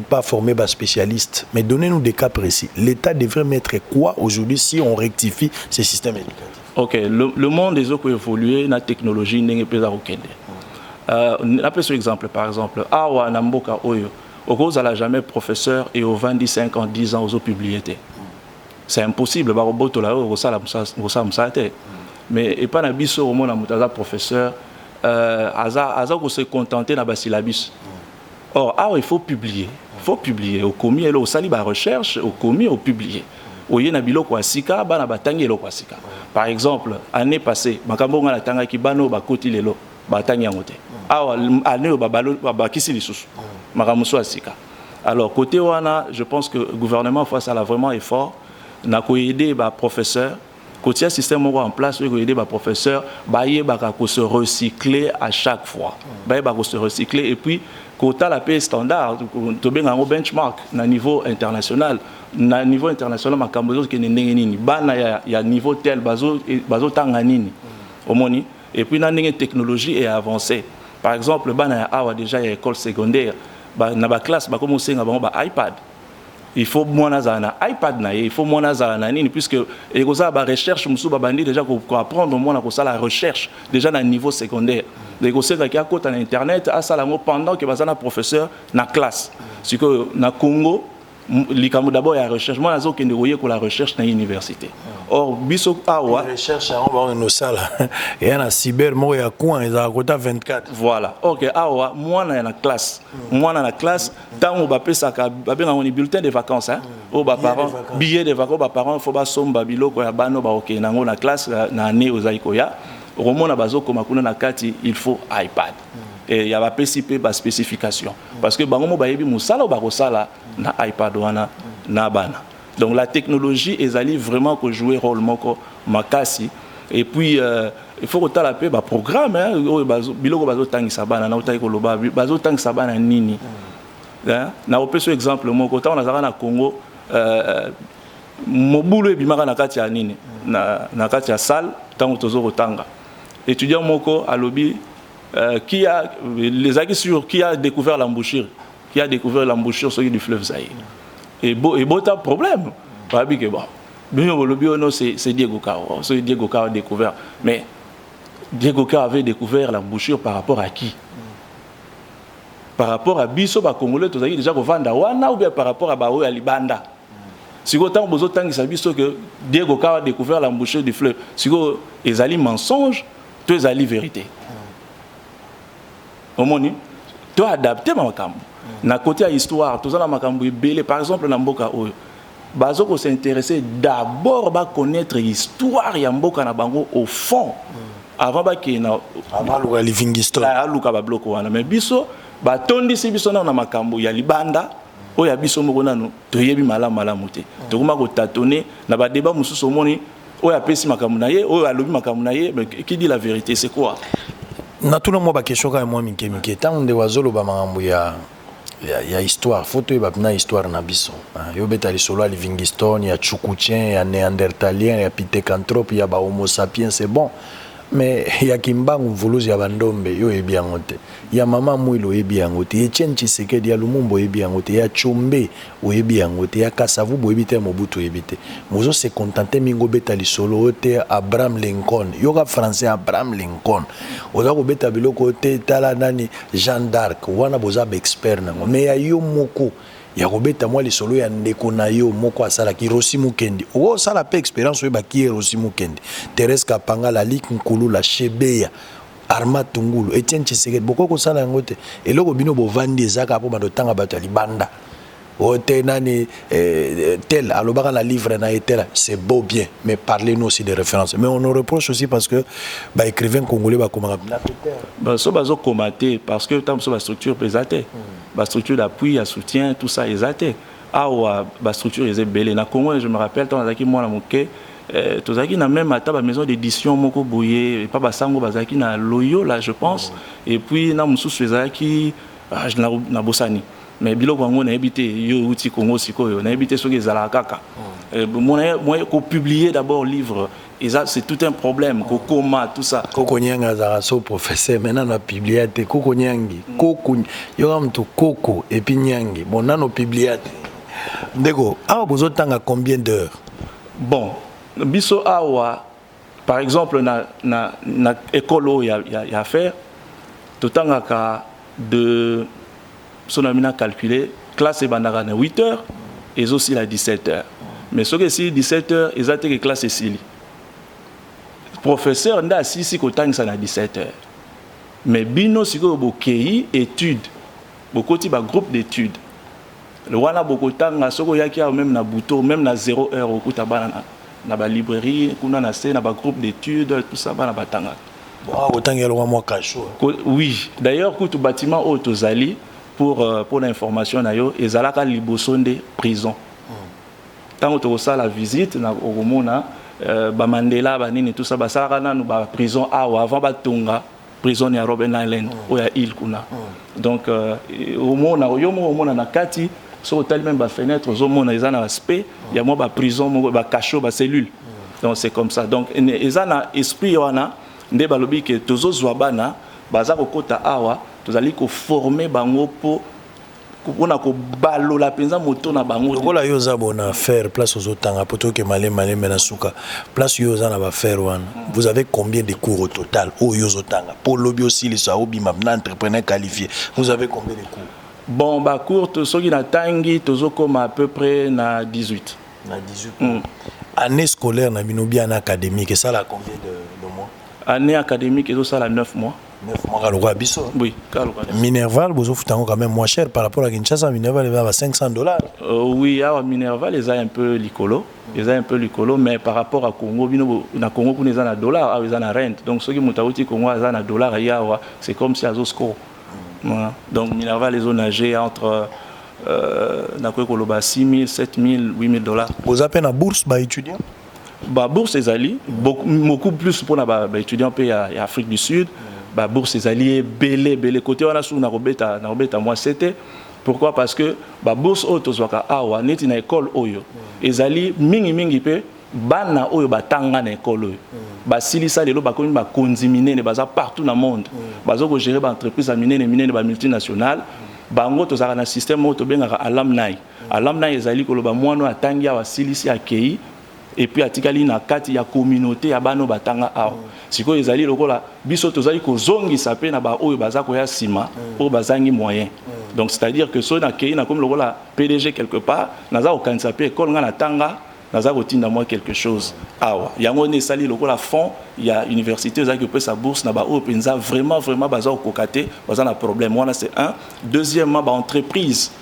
pas former des spécialistes, mais donnez-nous des cas précis. L'État devrait mettre quoi aujourd'hui si on rectifie ces systèmes éducatifs? Ok, le monde des autres peut évoluer, la technologie n'est pas à un seul exemple, par exemple, Awa Namboka Oyo, au cause à la jamais professeur et aux 20, 5 ans, 10 ans, aux autres publiés. C'est impossible, mais et pas nabiso au monde à professeur aza se contenter na basilabis. Or il faut publier au commis et au sali ba recherche au commis au publier au yena biloko asika bana batangi eloko asika. Par exemple année passée makambo ngana tanga ki bano ba koti lelo batangi yangote année ba balo ba kisi lisusu makamuso asika. Alors côté wana je pense que le gouvernement face à la vraiment effort n'a ko aider ba professeur côté système en place ko aider ba professeur ba yebaka ko se recycler à chaque fois ba yebaka se recycler et puis côté la paix standard to benga ngo benchmark na niveau international makambo ke ndenge nini bana ya niveau tel bazo tanga nini omoni et puis na ndenge technologie est avancée par exemple bana ya awa déjà ya école secondaire ba na ba classe ba commencer nga ba iPad. Il faut moins un iPad il faut moins un puisque et ça ba recherche musu ba bandi déjà pour apprendre moins ça la recherche déjà à niveau secondaire les gosses qui à côté à internet à ça pendant que bazana professeur na classe c'est que na Congo l'ikamu d'abord la recherche moi nazo kende voyer ko la recherche na université or biso awa recherche on va nos salles et na cyber mo ya coin ils a côté 24 voilà OK awa moi na classe tant ba pesa ka ba benga on bulletin de vacances hein au ba parents billet de vacances ba parents faut ba somba biloko ya bano ba OK nango na classe na année aux aikoya romona bazo koma kuna na kati il faut iPad et il y a pas PCP ba spécification parce que bango ba yebi musala ba ko sala na iPad wana na bana. Donc la technologie ezali vraiment que jouer rôle moko makasi et puis il faut que tu la paix ba programme hein biloko bazo tangisa bana na utaki ko loba bazo tangisa bana nini. Hein na opeso exemple moko ta on a na Congo mobulu ebimaka na kati ya nini na kati ya salle tango tozo kotanga étudiant moko à lobby qui a les acquis sur qui a découvert l'embouchure du fleuve Zaïre et t'as problème pas que bon le lobby c'est Diego Cao c'est Diego Cao a découvert mais Diego Cao avait découvert l'embouchure par rapport à qui par rapport à biso ba congolais tous déjà ko vanda wana ou bien par rapport à baoyo ya libanda. Si vous avez que Diego Cao a découvert l'embouchure du fleuve, si vous avez mensonge, tu as la vérité. Au moins, tu as adapté ma makambo. Na côté à histoire, tu as la makambo belé par exemple na mboka oyo. Bazo ko s'intéresser d'abord à connaître l'histoire ya mboka na bango au fond. Avant ba ki na avant le living history. La luka ba bloko wana mais biso ba tondi si biso na makambo ya libanda. Oya biso moko nanu toyebi malamu te tokoma ko tâtonner na ba débat mususu moni oya pesi makambo na ye oya lobi makambo na ye mais qui dit la vérité c'est quoi na tout le monde ba question ka moi mike tant de wazolo ba makambo ya histoire photo ba na histoire na biso yo beta lisolo Livingstone ya Tchoukoutien ya Néandertalien ya Pithecanthrope ya ba Homo sapiens c'est bon mais ya Kimbangu mvuluzi ya bandombe yo ebi yango te ya mama mwilo ebi yango te Etienne Tshisekedi ya Lumumba ebi yango te ya Chombe ebi yango te ya Kasavubu ebi te Mobutu ebi te mozo se contenter mingo beta lisolo te Abraham Lincoln yo ka français Abraham Lincoln oza ko beta biloko te tala nani Jeanne d'Arc wana boza ba expert nango mais ya yo moko ya kobeta moi lisolo ya ndeko na yo moko asala ki Rossi Mukendi o sala pe expérience we ba ki Rossi Mukendi Thérèse Kapanga la Lick Nkulu la Shebeya Arma Tungulu Etienne Tshisekedi boko ko sala ngote eloko bino bovandi ezaka po badotanga bato ya libanda o te nani tel alobaka na livre na etel c'est beau bien mais parlez-nous aussi des références mais on nous reproche aussi parce que ba écrivain congolais ba komaka ba so bazo komater parce que tam so ba structure pesate ba structure d'appui à soutien tout ça exaté awa ba structure est belé na Congo je me rappelle tant azaki moi na moké tozaki na même ata ba maison d'édition moko boyé pas ba sango bazaki na loyo là je pense et puis na mususu ezaki na bosani mais biloko ngo na habité yo uti Congo sikoyo na habité soki ezala kaka moi ko publier d'abord livre et ça c'est tout un problème kokoma tout ça koko nyanga za so professeur maintenant na publier te koko nyangi koko yo mtu koko et puis nyangi bon nano publier te ndeko awa bozo tanga combien d'heures bon biso awa par exemple na école ya faire to tanga ka de son amina calculé classe bandara na 8h et aussi la 17h mais ce que si 17h ils attendent que classe ici professeur nda si ko tangisa na 17h mais bino siko bokei étude bokoti ba groupe d'études le wana bokotanga soko yaki même na buto même na 0h okuta bana na ba librairie kuna na na ba groupe d'études tout ça bana batanga bon otanga lo mwa kacho oui d'ailleurs kutu bâtiment autozali pour l'information na yo ezalaka libosonde prison tant que ça la visite na okomona ba Mandela ba nini tout ça ba sala nanu ba prison avant ba tonga prison ya Robben Island o ya île kuna donc au mona yo mona na kati so tel même ba fenêtre zo mona ezana aspect ya mo ba prison mo ba cachot ba cellule donc c'est comme ça donc ezana esprit wana nde balobi ke tozo zwa bana baza kokota awa tozali ko former bango po kupona ko balola penza moto na bango lokola yo za bona faire place aux otanga poto ke malé na suka place yo za na ba faire wana vous avez combien de cours au total o yo zotanga pour lobby aussi les sa obima na entrepreneur qualifié vous avez combien de cours bon ba cours to soki na tangi tozo koma à peu près na 18 na 18 année scolaire na binobia na académique ça la combien de mois année académique et ça la 9 mois 9 mois à l'Oua Bisso. Oui, Minerval, vous offrez quand même moins cher par rapport à Kinshasa. Minerval, il va à $500. Oui, à Minerval, ils ont un peu l'icolo. Ils ont un peu l'icolo, mais par rapport à Congo, na Congo, ils ont un dollar, ils ont un rent. Donc, ceux qui ont un Congo, ils ont un dollar, c'est comme si ils ont score. Voilà. Donc Minerval les ont nagé entre 6 000, 7 000, 8 000 dollars. Vous avez une bourse pour étudiants? Bah, bourse des alliés, beaucoup plus pour les étudiants pays en Afrique du Sud. Bah, bourse des alliés, belé. Côté on a sous Narobeta moi c'était. Pourquoi? Parce que bah, bourse auto zwaka awa neti na école oyo. Les alliés mingi pe bana oyo batanga na école oyo. Ba silisa lelo ba komi ba konzimine ne baza partout dans le monde. Bazo ko gérer ba entreprise minene ba multinationales. Bango to zaka na système auto bengaka alumni. Alumni ezali ko loba mwana atangi awa silisi akei. Et puis atikali na kati ya communauté ya bano batanga awa. Siko ezali lokola biso tozali ko zongi sapé na ba oyo baza ko ya sima pour bazangi moyen. Donc c'est-à-dire que so na kei na comme lokola PDG quelque part naza ko kanisa pe école nga na tanga naza ko tinda moi quelque chose awa. Yango ne sali lokola fond ya université za ko pe sa bourse na ba oyo penza vraiment baza ko kokate baza na problème. Wana c'est un. Deuxièmement ba entreprise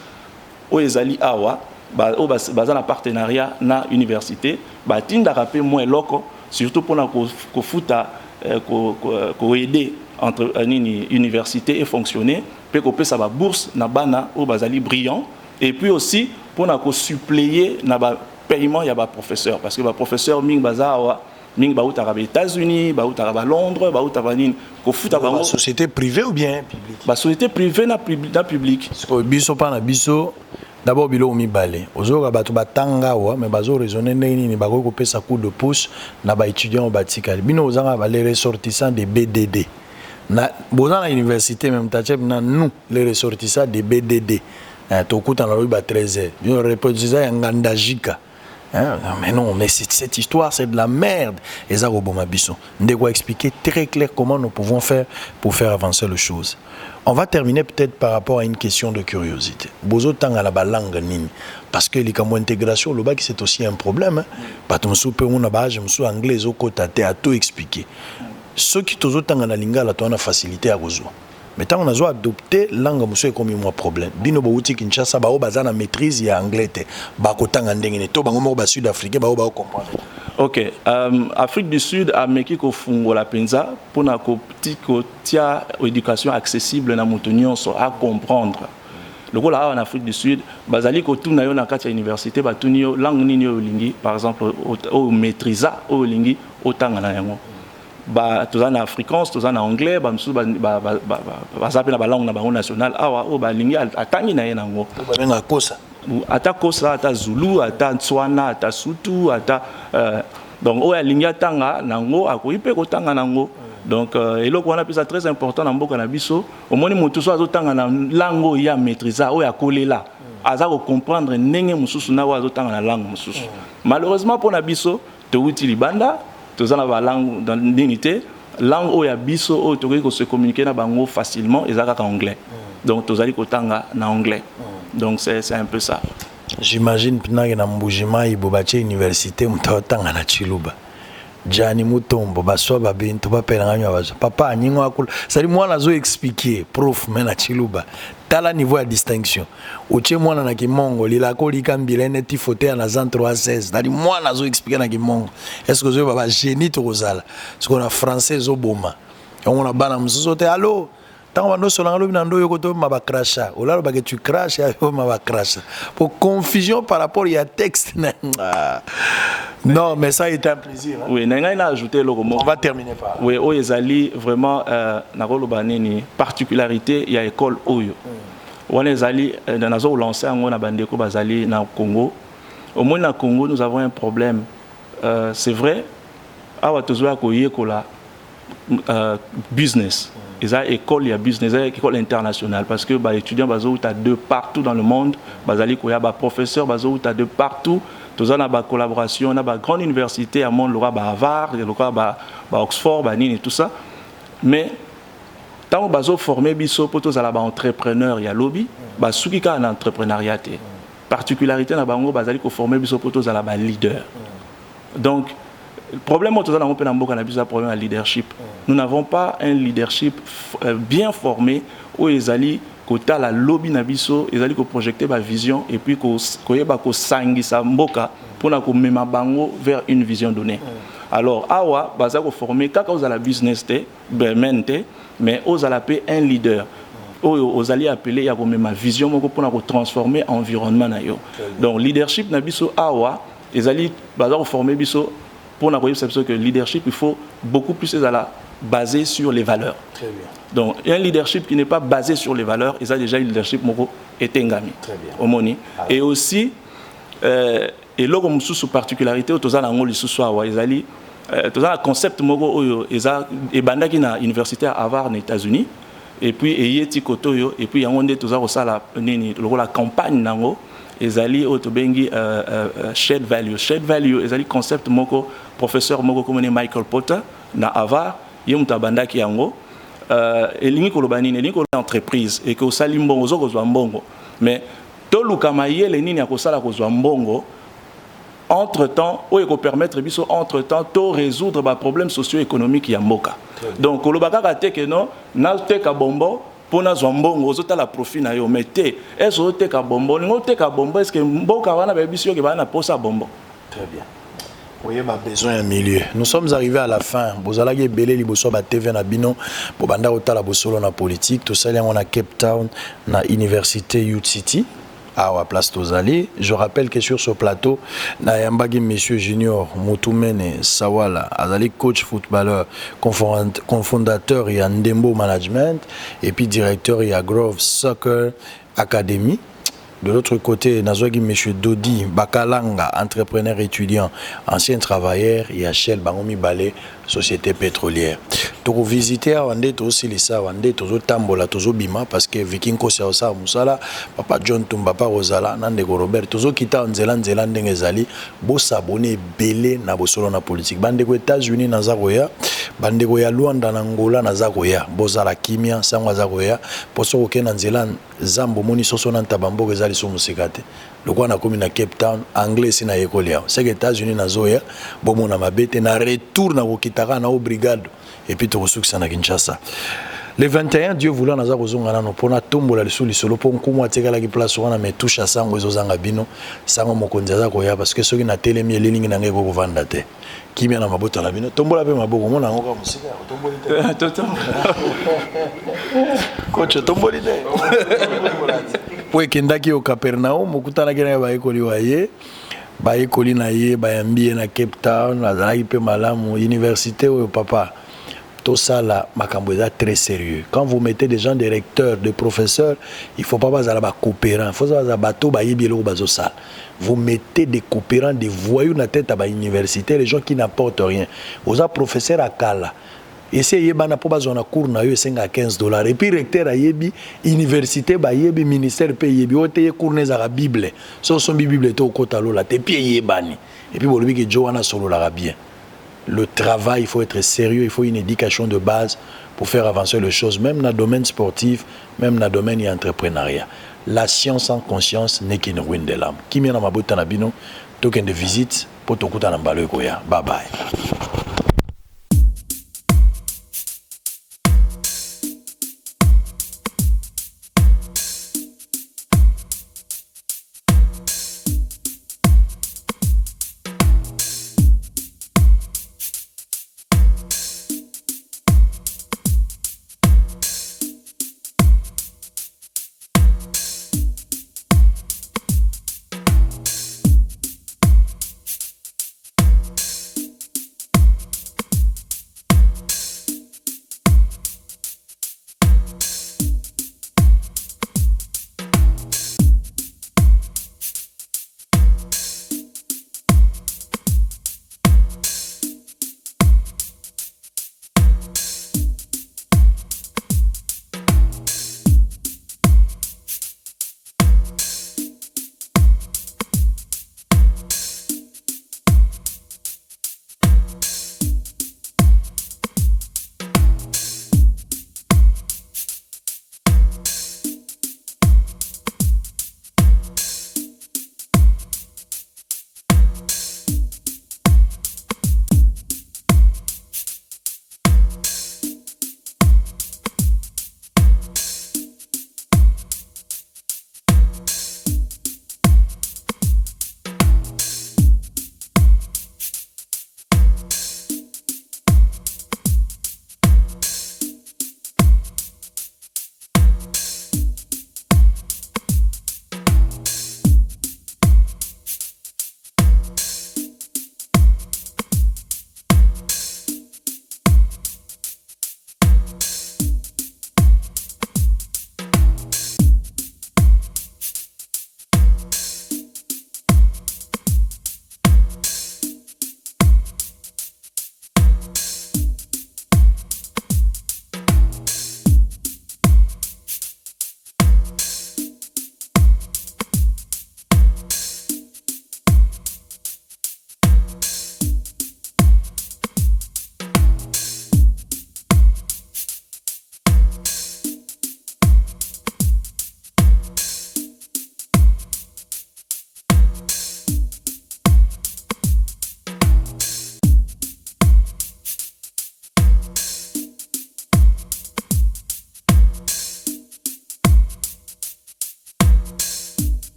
o ezali awa baza na partenariat na université batinda rapé moins loko surtout pour na ko futa ko aider entre université et fonctionner peut ko pesa ba bourse na bana o bazali brillant et puis aussi pour na ko suppléer na ba paiement ya ba professeur parce que ba professeur ming bazawa ming ba uta ba États-Unis ba uta ba Londres ba uta ba nini ko futa ba société privée ou bien publique? Ba société privée na public biso pa na biso. D'abord, bilo mibale. Ozoka batu batanga wa, mais bazo raisonner nini bako ko pesa coup de pouce na ba étudiants au batikali. Bino ozanga ba les ressortissants de BDD. Na boza na université même tachep na nous les ressortissants de BDD. To kuta na ba 13h. Bino reproduisa ya ngandajika. Mais non, mais cette histoire c'est de la merde. Et ça roboma biso. Ndeko expliquer très clair comment nous pouvons faire pour faire avancer les choses. On va terminer peut-être par rapport à une question de curiosité. Bozo tanga la langue nini parce que l'ikamo intégration le bac c'est aussi un problème. Pas tout soupe on a base je anglais au côté à tout expliquer. Ceux qui tozo tanga na lingala to na facilité à gozo. Mais tant on a adopté langue monsieur comme moi problème. Bino bouti Kinshasa ba o bazana maîtrise ya anglais te. Ba ko tanga ndenge to bango mo ba sud africain ba o ba comprendre. Ok, Afrique du Sud a meki ko fungo la penza pour na ko tia éducation accessible na motonyon so à comprendre. Le rôle en Afrique du Sud, bazali ko tuna yo na kati ya université ba tunio langue nini yo lingi par exemple au maîtrisa au lingi otanga na yango. Ba tozana afrikaans tozana anglais ba msu ba zapena ba langue na bango national awa o ba lingi atangi na yango. Ba benga kosa. Ata Kosa, ata Zulu, ata Tswana, ata Sutu, ata donc o ya linga tanga nango akoipe ko tanga nango. Donc eloko wana pesa très important na mboka na biso au moni mutu so azotanga na lango ya maîtrisa o ya kolela aza ko comprendre ndenge mususu na wa azotanga na langue mususu. Malheureusement pour na biso to uti libanda tozana ba langue dans l'unité langue o ya biso o to ko se communiquer na bango facilement ezaka anglais. Donc tozali ko tanga na anglais. Donc c'est un peu ça. J'imagine que na mbujima ibobache université mutotanga na Chiluba. Jani Mutombo baswa babintu bapelanganya bazo. Papa nyingo akula. Sali mwana zo expliquer prof mena Chiluba. Tala niveau ya distinction. Uche mwana na Kimongo lila ko likambile neti fauteuil na 316. Dali mwana zo expliquer na Kimongo. Est-ce que zo baba génie to kozala? Parce qu'on a français zo boma. On a bana msuso te allo. Tant on a solangalo binando yokoto maba crasha. Olalo ba que tu craches ya yo maba crasha. Pour confusion par rapport il y a texte. Non, mais ça a été un plaisir. Hein? Oui, n'a ajouté le mot. On va terminer par. Oui, Oyezali vraiment nakolo banini particularité il y a école Oyo. Oyezali dans zo lancé en na bandeko bazali na Congo. Au moins na Congo nous avons un problème. C'est vrai. Awa tozoa ko yekola business. Ils ont école, il y a business, il y a école internationale parce que les étudiants ont de partout dans le monde, les professeurs ont de partout. Tous on a une collaboration, on a une grande université à monde, Harvard, Oxford, tout ça. Mais tant que vous formez pour tous les entrepreneurs, il y a lobby, ceux qui ont un entrepreneuriat, particularité dans Bango, ils ont formé pour tous les leaders. Donc le problème c'est que nous avons un problème de leadership. Nous n'avons pas un leadership bien formé où ils allaient côté la lobby nabiso, ils allaient projeter ma vision et puis qu'on sangi sa mboka pour nous mettre bango vers une vision donnée. Alors awa baza ko former quand vous avez la business mais vous allez un leader. aux alliés appelés ya ma vision moko pour transformer environnement na yo. Donc leadership na biso awa les alliés bazar former biso pour na que leadership il faut beaucoup plus basé sur les valeurs. Très bien. Donc un leadership qui n'est pas basé sur les valeurs, ils ont déjà un leadership moko etengami. Très bien. Omoni. Et aussi et là comme sous particularité aux tozana ngoli sous awa ils alliés tozana concept moko oyo eza e bandaki na université à Harvard aux États-Unis. Et puis eyeti kotoyo et puis yango nde toza kosala nini la campagne nango ezali otobengi shared value ezali concept moko professeur moko comme Michael Potter na Harvard yemuta bandaki yango elingi koloba nini elingi koloba entreprise et que osali mbongo ozokozwa mbongo mais toluka mayele nini akosala kozwa mbongo entre-temps ou eko permettre biso entre-temps to résoudre ba problème socio-économique ya mboka. Donc kolobaka ka que non na teka bombo pona zwa mbongo ozotala profit na yo mais te est-ce teka bombo ningo teka bombo est-ce que mboka wana ba biso ke bana posa bombo. Très bien. Oui, ma besoin un milieu. Nous sommes arrivés à la fin. Bozalaki belé liboso ba TV na bino bo banda otala bosolo na politique to sali on a Cape Town na université Youth City. À place Tozali. Je rappelle que sur ce plateau, Nayambagi Monsieur Junior Moutoumene Sawala, Azali coach footballeur, cofondateur et Ndembo Management, et puis directeur et Grove Soccer Academy. De l'autre côté, Nazwagi Monsieur Dodi Bakalanga, entrepreneur étudiant, ancien travailleur, et Achel Bangomi Balé, société pétrolière. Toko visiter à Wande, aussi les sa Wande, tozo Tambola, tozo Bima, parce que Viking Kosia Musala, Papa John Tumba, Papa Rosala, Nandego Robert, tozo Kita en Zéland, Ngezali, Bo s'abonner, belé, na bosolo na politique. Bandego États-Unis, Nazaroya, Bandego ya Luanda, Nangola, Nazaroya, Bozala Kimia, Sangwazaroya, Poso Oken en Zéland, Zambo Moni Soso Nantabambo, Gezali Somusekate. Le quoi na commune à Cape Town, anglais c'est na école. C'est que États-Unis na Zoya, Bomo na Mabete, na retour na Wokitara, na brigade. Et puis tu ressources na Kinshasa. Le 21, Dieu voulant, nous avons besoin de tomber la sous solo pour qu'on ait la place où on a mis touche à ça, on a bino, ça on m'a conduit parce que ceux qui n'ont télé mis les lignes n'ont pas vendu. Qui vient à ma botte à la bino, tombe la paix ma botte, on a encore musique, tombe coach, tombe l'idée. Pour Kendaki au Capernaum, Mokutana Kena Baekoli Waye, Baekoli Naye, Bayambi na Cape Town, la Zalaïpe Malam, université ou papa. Tout ça là, Makamboza très sérieux. Quand vous mettez des gens, des recteurs, des professeurs, il ne faut pas avoir des coopérants. Il faut avoir des bateaux, vous mettez des coopérants, des voyous dans la tête à l'université, les gens qui n'apportent rien. Vous avez professeur à Kala. Essayez de faire un cours à $15. Et puis, recteur à Yebi, université, ministère, pays, cours à la Bible. Si on a Bible, au côté de l'eau, et puis, vous avez dit que solo bien. Le travail, il faut être sérieux, il faut une éducation de base pour faire avancer les choses, même dans le domaine sportif, même dans le domaine entrepreneuriat. La science sans conscience n'est qu'une ruine de l'âme. Qui vient dans ma botte, token de visite, pour te coûter en bye bye.